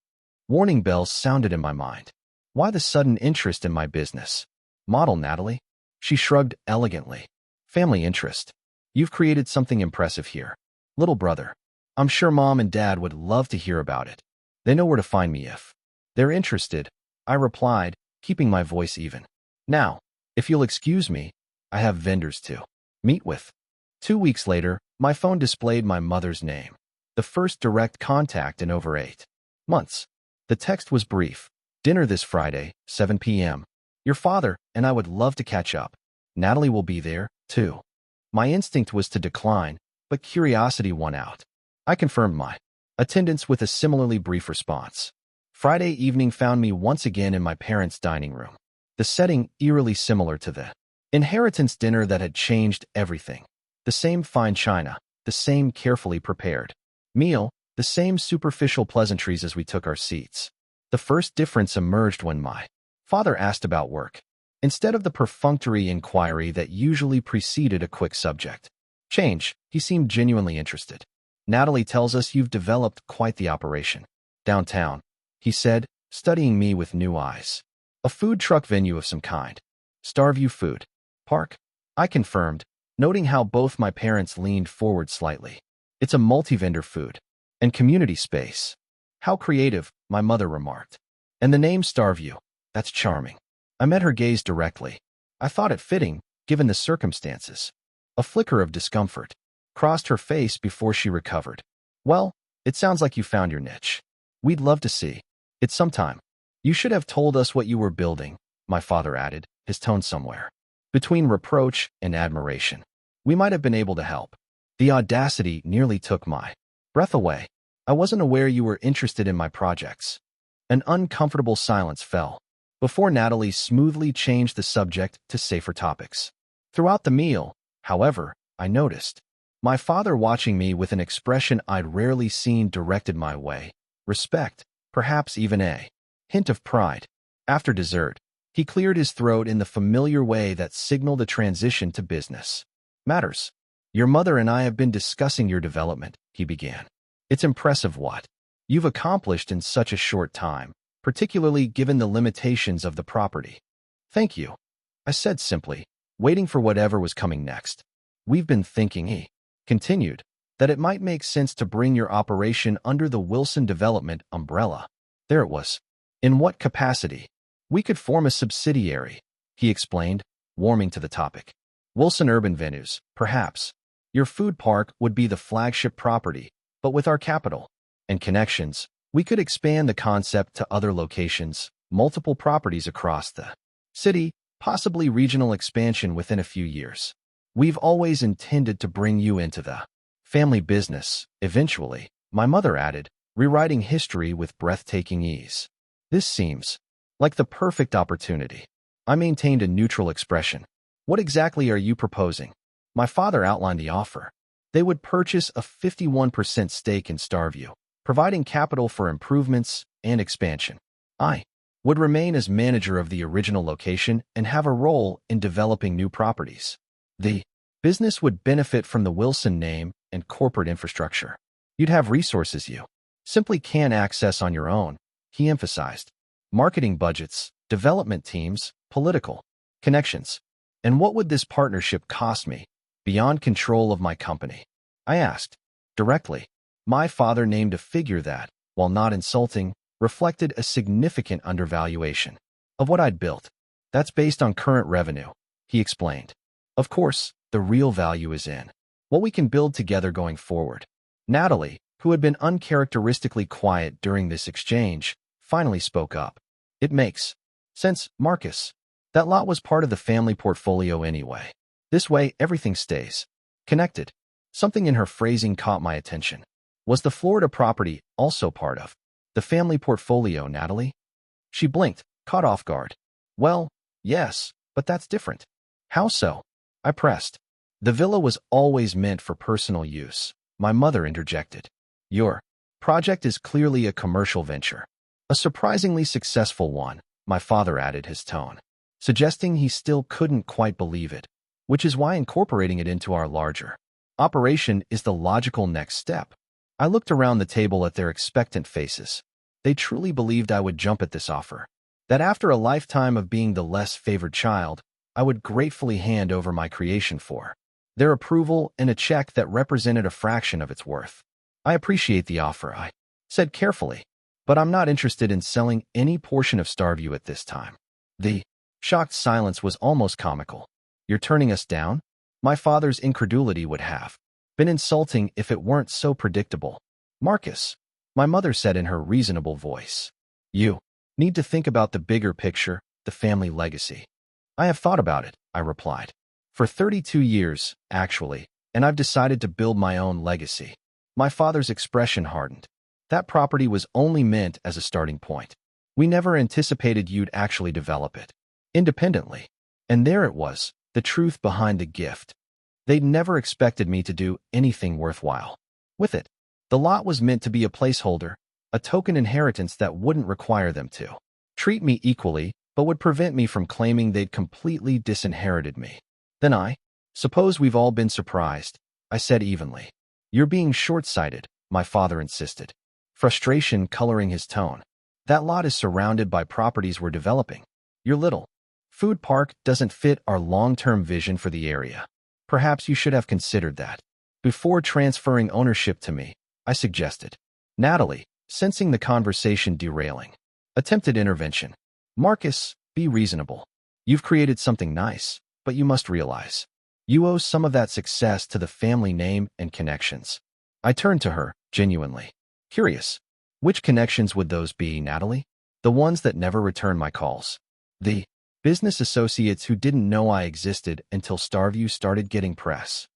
Warning bells sounded in my mind. Why the sudden interest in my business model, Natalie? She shrugged elegantly. Family interest. You've created something impressive here. Little brother. I'm sure Mom and Dad would love to hear about it. They know where to find me if they're interested, I replied, keeping my voice even. Now, if you'll excuse me, I have vendors to meet with. 2 weeks later, my phone displayed my mother's name. The first direct contact in over 8 months. The text was brief. Dinner this Friday, 7 p.m. Your father and I would love to catch up. Natalie will be there, too. My instinct was to decline, but curiosity won out. I confirmed my attendance with a similarly brief response. Friday evening found me once again in my parents' dining room. The setting eerily similar to the inheritance dinner that had changed everything. The same fine china, the same carefully prepared meal, the same superficial pleasantries as we took our seats. The first difference emerged when my father asked about work, instead of the perfunctory inquiry that usually preceded a quick subject change. He seemed genuinely interested. Natalie tells us you've developed quite the operation. Downtown, he said, studying me with new eyes. A food truck venue of some kind. Starview Food Park? I confirmed, noting how both my parents leaned forward slightly. It's a multi-vendor food and community space. How creative, my mother remarked. And the name Starview, that's charming. I met her gaze directly. I thought it fitting, given the circumstances. A flicker of discomfort crossed her face before she recovered. Well, it sounds like you found your niche. We'd love to see it sometime. You should have told us what you were building, my father added, his tone somewhere between reproach and admiration. We might have been able to help. The audacity nearly took my breath away. I wasn't aware you were interested in my projects. An uncomfortable silence fell before Natalie smoothly changed the subject to safer topics. Throughout the meal, however, I noticed my father watching me with an expression I'd rarely seen directed my way. Respect, perhaps even a hint of pride. After dessert, he cleared his throat in the familiar way that signaled a transition to business matters. Your mother and I have been discussing your development, he began. It's impressive what you've accomplished in such a short time, particularly given the limitations of the property. Thank you, I said simply, waiting for whatever was coming next. We've been thinking, he continued, that it might make sense to bring your operation under the Wilson Development umbrella. There it was. In what capacity? We could form a subsidiary, he explained, warming to the topic. Wilson Urban Venues, perhaps. Your food park would be the flagship property, but with our capital and connections, we could expand the concept to other locations, multiple properties across the city, possibly regional expansion within a few years. We've always intended to bring you into the family business, eventually, my mother added, rewriting history with breathtaking ease. This seems like the perfect opportunity. I maintained a neutral expression. What exactly are you proposing? My father outlined the offer. They would purchase a 51% stake in Starview, providing capital for improvements and expansion. I would remain as manager of the original location and have a role in developing new properties. The business would benefit from the Wilson name and corporate infrastructure. You'd have resources you simply can't access on your own, he emphasized. Marketing budgets, development teams, political connections. And what would this partnership cost me, beyond control of my company? I asked, directly. My father named a figure that, while not insulting, reflected a significant undervaluation of what I'd built. That's based on current revenue, he explained. Of course, the real value is in what we can build together going forward. Natalie, who had been uncharacteristically quiet during this exchange, finally spoke up. It makes sense, Marcus. That lot was part of the family portfolio anyway. This way, everything stays connected. Something in her phrasing caught my attention. Was the Florida property also part of the family portfolio, Natalie? She blinked, caught off guard. Well, yes, but that's different. How so? I pressed. The villa was always meant for personal use, my mother interjected. Your project is clearly a commercial venture. A surprisingly successful one, my father added his tone, suggesting he still couldn't quite believe it, which is why incorporating it into our larger operation is the logical next step. I looked around the table at their expectant faces. They truly believed I would jump at this offer, that after a lifetime of being the less favored child, I would gratefully hand over my creation for their approval and a check that represented a fraction of its worth. I appreciate the offer, I said carefully, but I'm not interested in selling any portion of Starview at this time. The shocked silence was almost comical. You're turning us down? My father's incredulity would have been insulting if it weren't so predictable. Marcus, my mother said in her reasonable voice, you need to think about the bigger picture, the family legacy. I have thought about it, I replied. For 32 years, actually, and I've decided to build my own legacy. My father's expression hardened. That property was only meant as a starting point. We never anticipated you'd actually develop it independently. And there it was, the truth behind the gift. They'd never expected me to do anything worthwhile with it. The lot was meant to be a placeholder, a token inheritance that wouldn't require them to treat me equally, but would prevent me from claiming they'd completely disinherited me. Then I suppose we've all been surprised, I said evenly. You're being short-sighted, my father insisted, frustration coloring his tone. That lot is surrounded by properties we're developing. Your little food park doesn't fit our long-term vision for the area. Perhaps you should have considered that before transferring ownership to me, I suggested. Natalie, sensing the conversation derailing, attempted intervention. Marcus, be reasonable. You've created something nice, but you must realize you owe some of that success to the family name and connections. I turned to her, genuinely curious. Which connections would those be, Natalie? The ones that never return my calls. The business associates who didn't know I existed until Starview started getting press.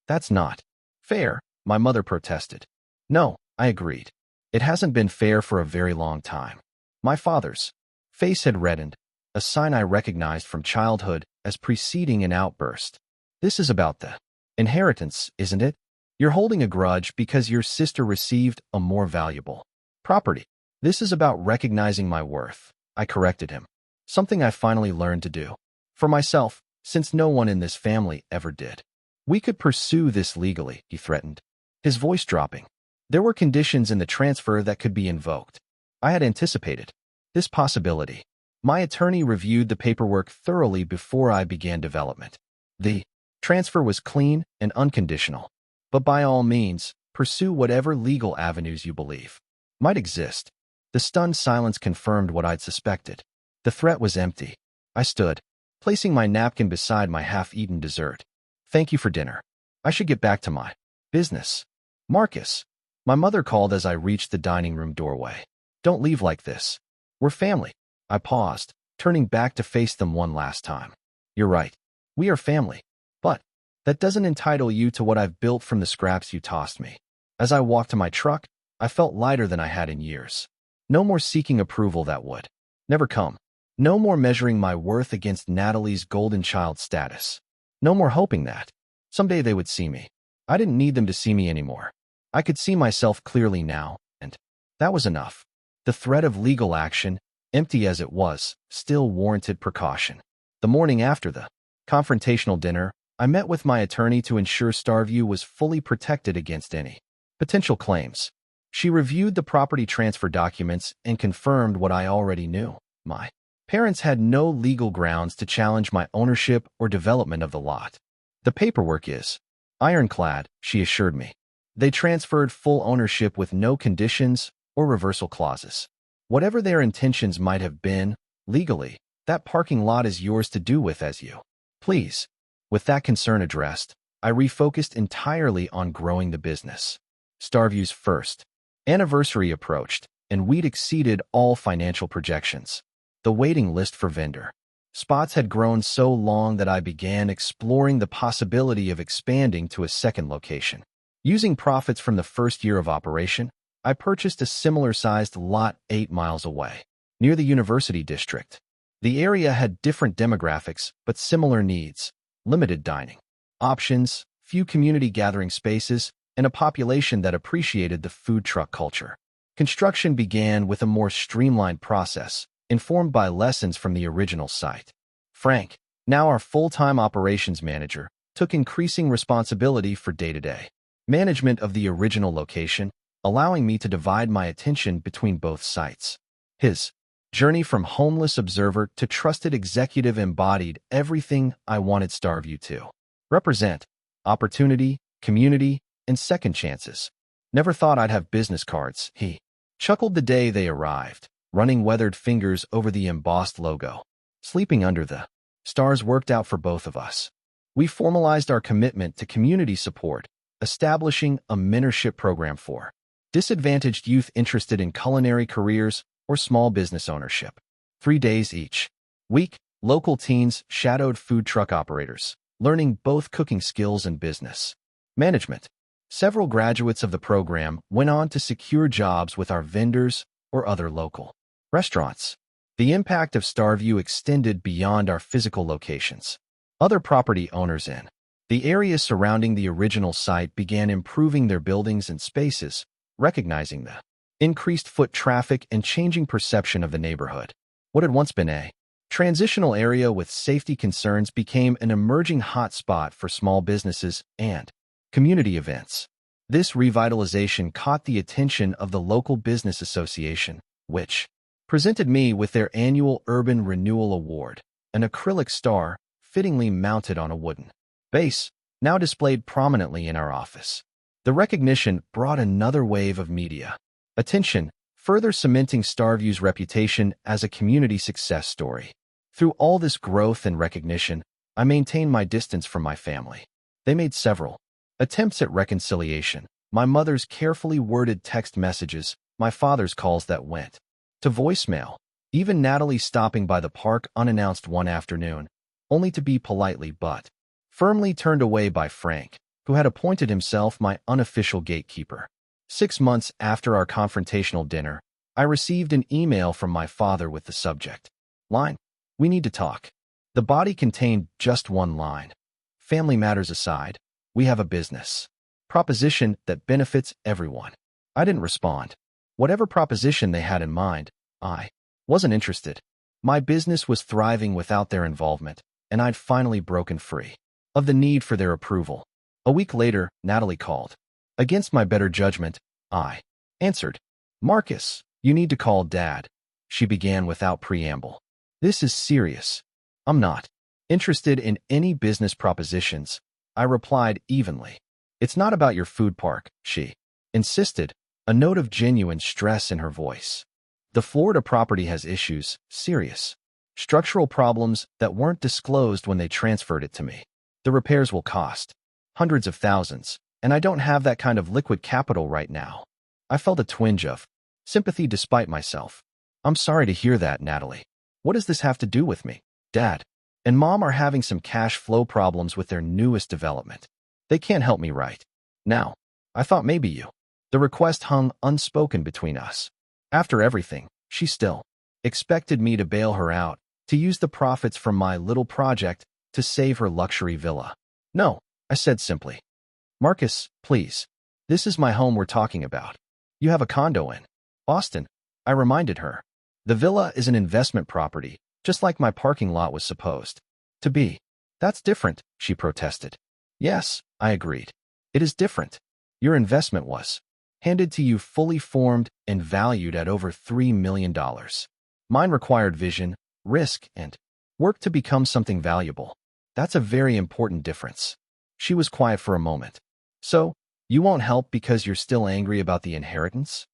That's not fair, my mother protested. No, I agreed. It hasn't been fair for a very long time. My father's face had reddened, a sign I recognized from childhood as preceding an outburst. This is about the inheritance, isn't it? You're holding a grudge because your sister received a more valuable property. This is about recognizing my worth, I corrected him. Something I finally learned to do for myself, since no one in this family ever did. We could pursue this legally, he threatened, his voice dropping. There were conditions in the transfer that could be invoked. I had anticipated this possibility. My attorney reviewed the paperwork thoroughly before I began development. The transfer was clean and unconditional. But by all means, pursue whatever legal avenues you believe might exist. The stunned silence confirmed what I'd suspected. The threat was empty. I stood, placing my napkin beside my half-eaten dessert. Thank you for dinner. I should get back to my business. Marcus, my mother called as I reached the dining room doorway. Don't leave like this. We're family. I paused, turning back to face them one last time. You're right. We are family. But that doesn't entitle you to what I've built from the scraps you tossed me. As I walked to my truck, I felt lighter than I had in years. No more seeking approval that would never come. No more measuring my worth against Natalie's golden child status. No more hoping that someday they would see me. I didn't need them to see me anymore. I could see myself clearly now, and that was enough. The threat of legal action, empty as it was, still warranted precaution. The morning after the confrontational dinner, I met with my attorney to ensure Starview was fully protected against any potential claims. She reviewed the property transfer documents and confirmed what I already knew. My parents had no legal grounds to challenge my ownership or development of the lot. The paperwork is ironclad, she assured me. They transferred full ownership with no conditions or reversal clauses. Whatever their intentions might have been, legally, that parking lot is yours to do with as you please. With that concern addressed, I refocused entirely on growing the business. Starview's first anniversary approached, and we'd exceeded all financial projections. The waiting list for vendor spots had grown so long that I began exploring the possibility of expanding to a second location. Using profits from the first year of operation, I purchased a similar-sized lot 8 miles away, near the University District. The area had different demographics, but similar needs: limited dining options, few community gathering spaces, and a population that appreciated the food truck culture. Construction began with a more streamlined process, informed by lessons from the original site. Frank, now our full-time operations manager, took increasing responsibility for day-to-day management of the original location, allowing me to divide my attention between both sites. His journey from homeless observer to trusted executive embodied everything I wanted Starview to represent: opportunity, community, and second chances. Never thought I'd have business cards, he chuckled the day they arrived, running weathered fingers over the embossed logo. Sleeping under the stars worked out for both of us. We formalized our commitment to community support, establishing a mentorship program for disadvantaged youth interested in culinary careers or small business ownership. 3 days each week, local teens shadowed food truck operators, learning both cooking skills and business management. Several graduates of the program went on to secure jobs with our vendors or other local restaurants. The impact of Starview extended beyond our physical locations. Other property owners in the areas surrounding the original site began improving their buildings and spaces, recognizing the increased foot traffic and changing perception of the neighborhood. What had once been a transitional area with safety concerns became an emerging hotspot for small businesses and community events. This revitalization caught the attention of the local business association, which presented me with their annual Urban Renewal Award, an acrylic star fittingly mounted on a wooden base, now displayed prominently in our office. The recognition brought another wave of media attention, further cementing Starview's reputation as a community success story. Through all this growth and recognition, I maintained my distance from my family. They made several attempts at reconciliation: my mother's carefully worded text messages, my father's calls that went to voicemail, even Natalie stopping by the park unannounced one afternoon, only to be politely but firmly turned away by Frank, who had appointed himself my unofficial gatekeeper. 6 months after our confrontational dinner, I received an email from my father with the subject line: "We need to talk." The body contained just one line: "Family matters aside, we have a business proposition that benefits everyone." I didn't respond. Whatever proposition they had in mind, I wasn't interested. My business was thriving without their involvement, and I'd finally broken free of the need for their approval. A week later, Natalie called. Against my better judgment, I answered. "Marcus, you need to call Dad," she began without preamble. "This is serious." "I'm not interested in any business propositions," I replied evenly. "It's not about your food park," she insisted, a note of genuine stress in her voice. "The Florida property has issues, serious structural problems that weren't disclosed when they transferred it to me. The repairs will cost hundreds of thousands, and I don't have that kind of liquid capital right now." I felt a twinge of sympathy despite myself. "I'm sorry to hear that, Natalie. What does this have to do with me? Dad and Mom are having some cash flow problems with their newest development. They can't help me right now. I thought maybe you." The request hung unspoken between us. After everything, she still expected me to bail her out, to use the profits from my little project to save her luxury villa. "No," I said simply. "Marcus, please. This is my home we're talking about. You have a condo in Boston," I reminded her. "The villa is an investment property, just like my parking lot was supposed to be." "That's different," she protested. "Yes," I agreed. "It is different. Your investment was handed to you fully formed and valued at over $3 million. Mine required vision, risk, and work to become something valuable. That's a very important difference." She was quiet for a moment. "So, you won't help because you're still angry about the inheritance?"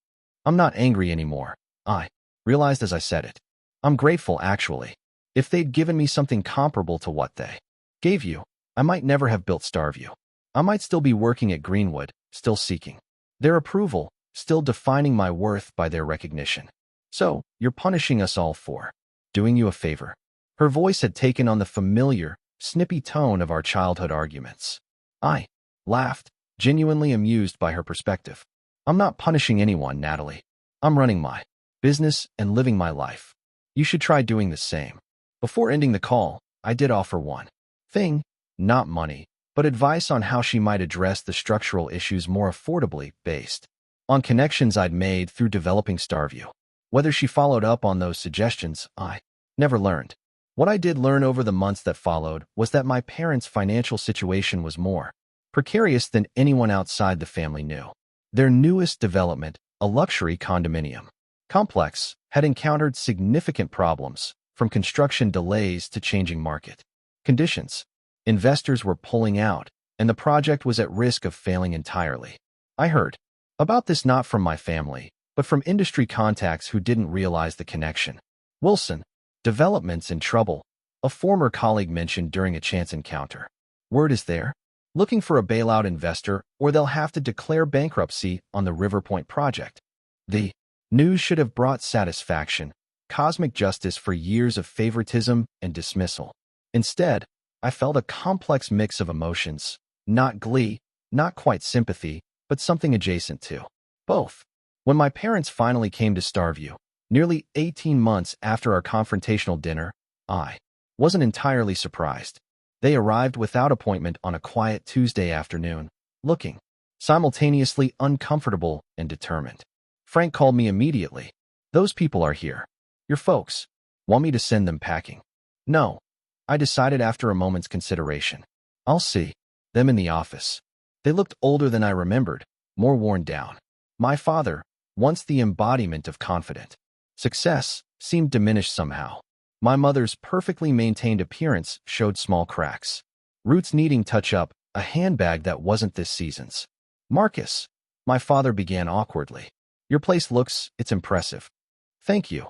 "I'm not angry anymore," I realized as I said it. "I'm grateful, actually. If they'd given me something comparable to what they gave you, I might never have built Starview. I might still be working at Greenwood, still seeking their approval, still defining my worth by their recognition. So, you're punishing us all for doing you a favor." Her voice had taken on the familiar, snippy tone of our childhood arguments. I laughed, genuinely amused by her perspective. "I'm not punishing anyone, Natalie. I'm running my business and living my life. You should try doing the same." Before ending the call, I did offer one thing, not money, but advice on how she might address the structural issues more affordably based on connections I'd made through developing Starview. Whether she followed up on those suggestions, I never learned. What I did learn over the months that followed was that my parents' financial situation was more precarious than anyone outside the family knew. Their newest development, a luxury condominium complex, had encountered significant problems, from construction delays to changing market conditions. Investors were pulling out, and the project was at risk of failing entirely. I heard about this not from my family, but from industry contacts who didn't realize the connection. Wilson, developments in trouble, a former colleague mentioned during a chance encounter. Word is there, looking for a bailout investor, or they'll have to declare bankruptcy on the River Point project. The news should have brought satisfaction, cosmic justice for years of favoritism and dismissal. Instead, I felt a complex mix of emotions, not glee, not quite sympathy, but something adjacent to both. When my parents finally came to Starview, nearly 18 months after our confrontational dinner, I wasn't entirely surprised. They arrived without appointment on a quiet Tuesday afternoon, looking simultaneously uncomfortable and determined. Frank called me immediately. "Those people are here. Your folks. Want me to send them packing?" "No," I decided after a moment's consideration. "I'll see them in the office." They looked older than I remembered, more worn down. My father, once the embodiment of confident success, seemed diminished somehow. My mother's perfectly maintained appearance showed small cracks. Roots needing touch-up, a handbag that wasn't this season's. "Marcus," my father began awkwardly. "Your place it's impressive." "Thank you,"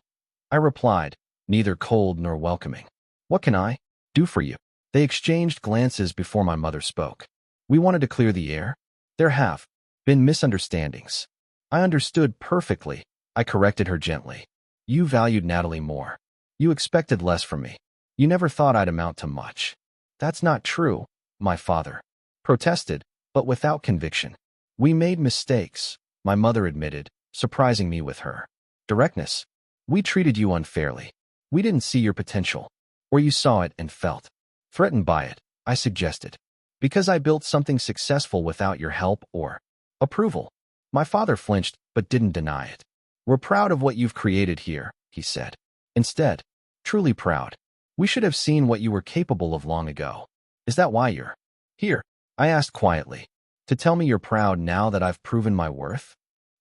I replied, neither cold nor welcoming. "What can I do for you?" They exchanged glances before my mother spoke. "We wanted to clear the air. There have been misunderstandings." I understood perfectly. I corrected her gently. "You valued Natalie more. You expected less from me. You never thought I'd amount to much." "That's not true," my father protested, but without conviction. "We made mistakes," my mother admitted, surprising me with her directness. "We treated you unfairly. We didn't see your potential. Or you saw it and felt threatened by it," I suggested. "Because I built something successful without your help or approval." My father flinched, but didn't deny it. "We're proud of what you've created here," he said. Instead, truly proud. "We should have seen what you were capable of long ago." "Is that why you're here?" I asked quietly. "To tell me you're proud now that I've proven my worth?"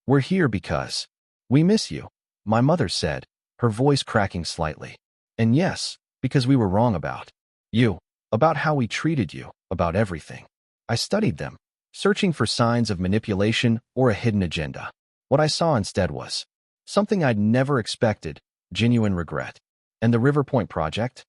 "We're here because we miss you," my mother said, her voice cracking slightly. "And yes, because we were wrong about you, about how we treated you, about everything." I studied them, searching for signs of manipulation or a hidden agenda. What I saw instead was something I'd never expected, genuine regret. "And the River Point project?"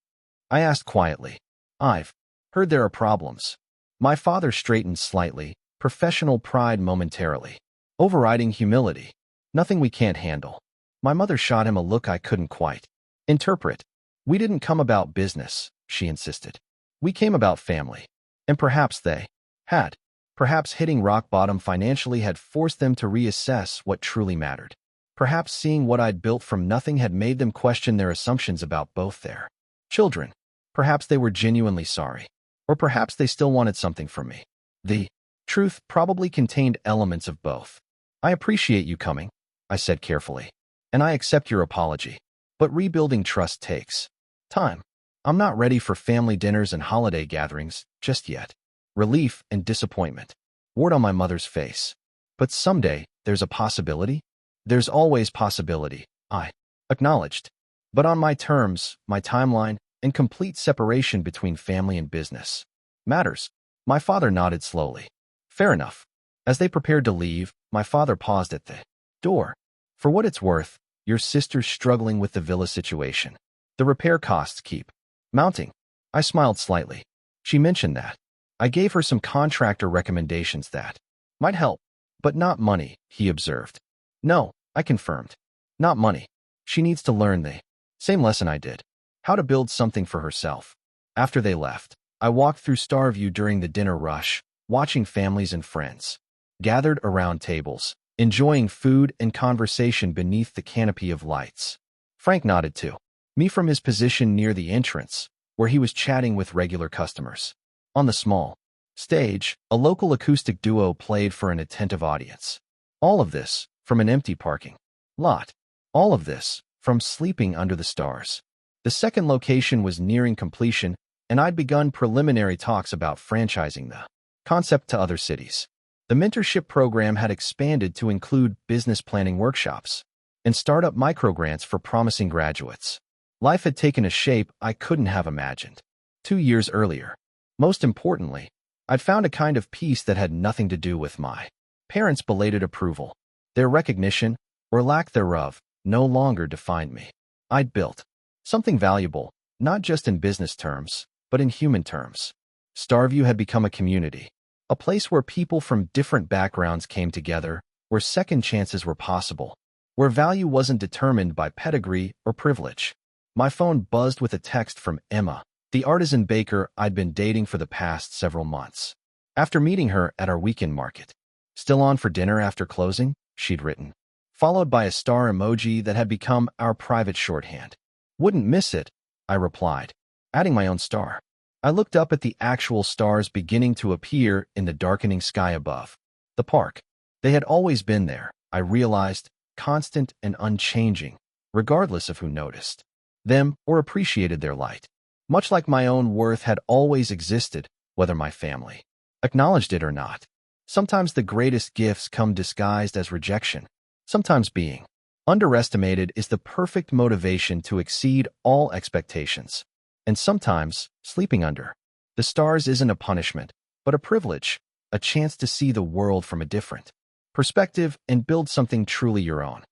I asked quietly. "I've heard there are problems." My father straightened slightly, professional pride momentarily, overriding humility. "Nothing we can't handle." My mother shot him a look I couldn't quite interpret. "We didn't come about business," she insisted. "We came about family." And perhaps they had. Perhaps hitting rock bottom financially had forced them to reassess what truly mattered. Perhaps seeing what I'd built from nothing had made them question their assumptions about both their children. Perhaps they were genuinely sorry. Or perhaps they still wanted something from me. The truth probably contained elements of both. "I appreciate you coming," I said carefully. "And I accept your apology. But rebuilding trust takes time. I'm not ready for family dinners and holiday gatherings just yet." Relief and disappointment word on my mother's face. "But someday, there's a possibility?" "There's always possibility," I acknowledged. "But on my terms, my timeline, and complete separation between family and business matters." My father nodded slowly. "Fair enough." As they prepared to leave, my father paused at the door. "For what it's worth, your sister's struggling with the villa situation. The repair costs keep mounting." I smiled slightly. "She mentioned that." I gave her some contractor recommendations that might help. "But not money," he observed. "No," I confirmed. "Not money. She needs to learn the same lesson I did. How to build something for herself." After they left, I walked through Starview during the dinner rush, watching families and friends gathered around tables, enjoying food and conversation beneath the canopy of lights. Frank nodded too. Me from his position near the entrance, where he was chatting with regular customers. On the small stage, a local acoustic duo played for an attentive audience. All of this from an empty parking lot. All of this from sleeping under the stars. The second location was nearing completion, and I'd begun preliminary talks about franchising the concept to other cities. The mentorship program had expanded to include business planning workshops and startup microgrants for promising graduates. Life had taken a shape I couldn't have imagined 2 years earlier. Most importantly, I'd found a kind of peace that had nothing to do with my parents' belated approval. Their recognition, or lack thereof, no longer defined me. I'd built something valuable, not just in business terms, but in human terms. Starview had become a community, a place where people from different backgrounds came together, where second chances were possible, where value wasn't determined by pedigree or privilege. My phone buzzed with a text from Emma, the artisan baker I'd been dating for the past several months. After meeting her at our weekend market. "Still on for dinner after closing?" she'd written, followed by a star emoji that had become our private shorthand. "Wouldn't miss it," I replied, adding my own star. I looked up at the actual stars beginning to appear in the darkening sky above the park. They had always been there, I realized, constant and unchanging, regardless of who noticed them or appreciated their light. Much like my own worth had always existed, whether my family acknowledged it or not. Sometimes the greatest gifts come disguised as rejection. Sometimes being underestimated is the perfect motivation to exceed all expectations. And sometimes sleeping under the stars isn't a punishment, but a privilege, a chance to see the world from a different perspective and build something truly your own.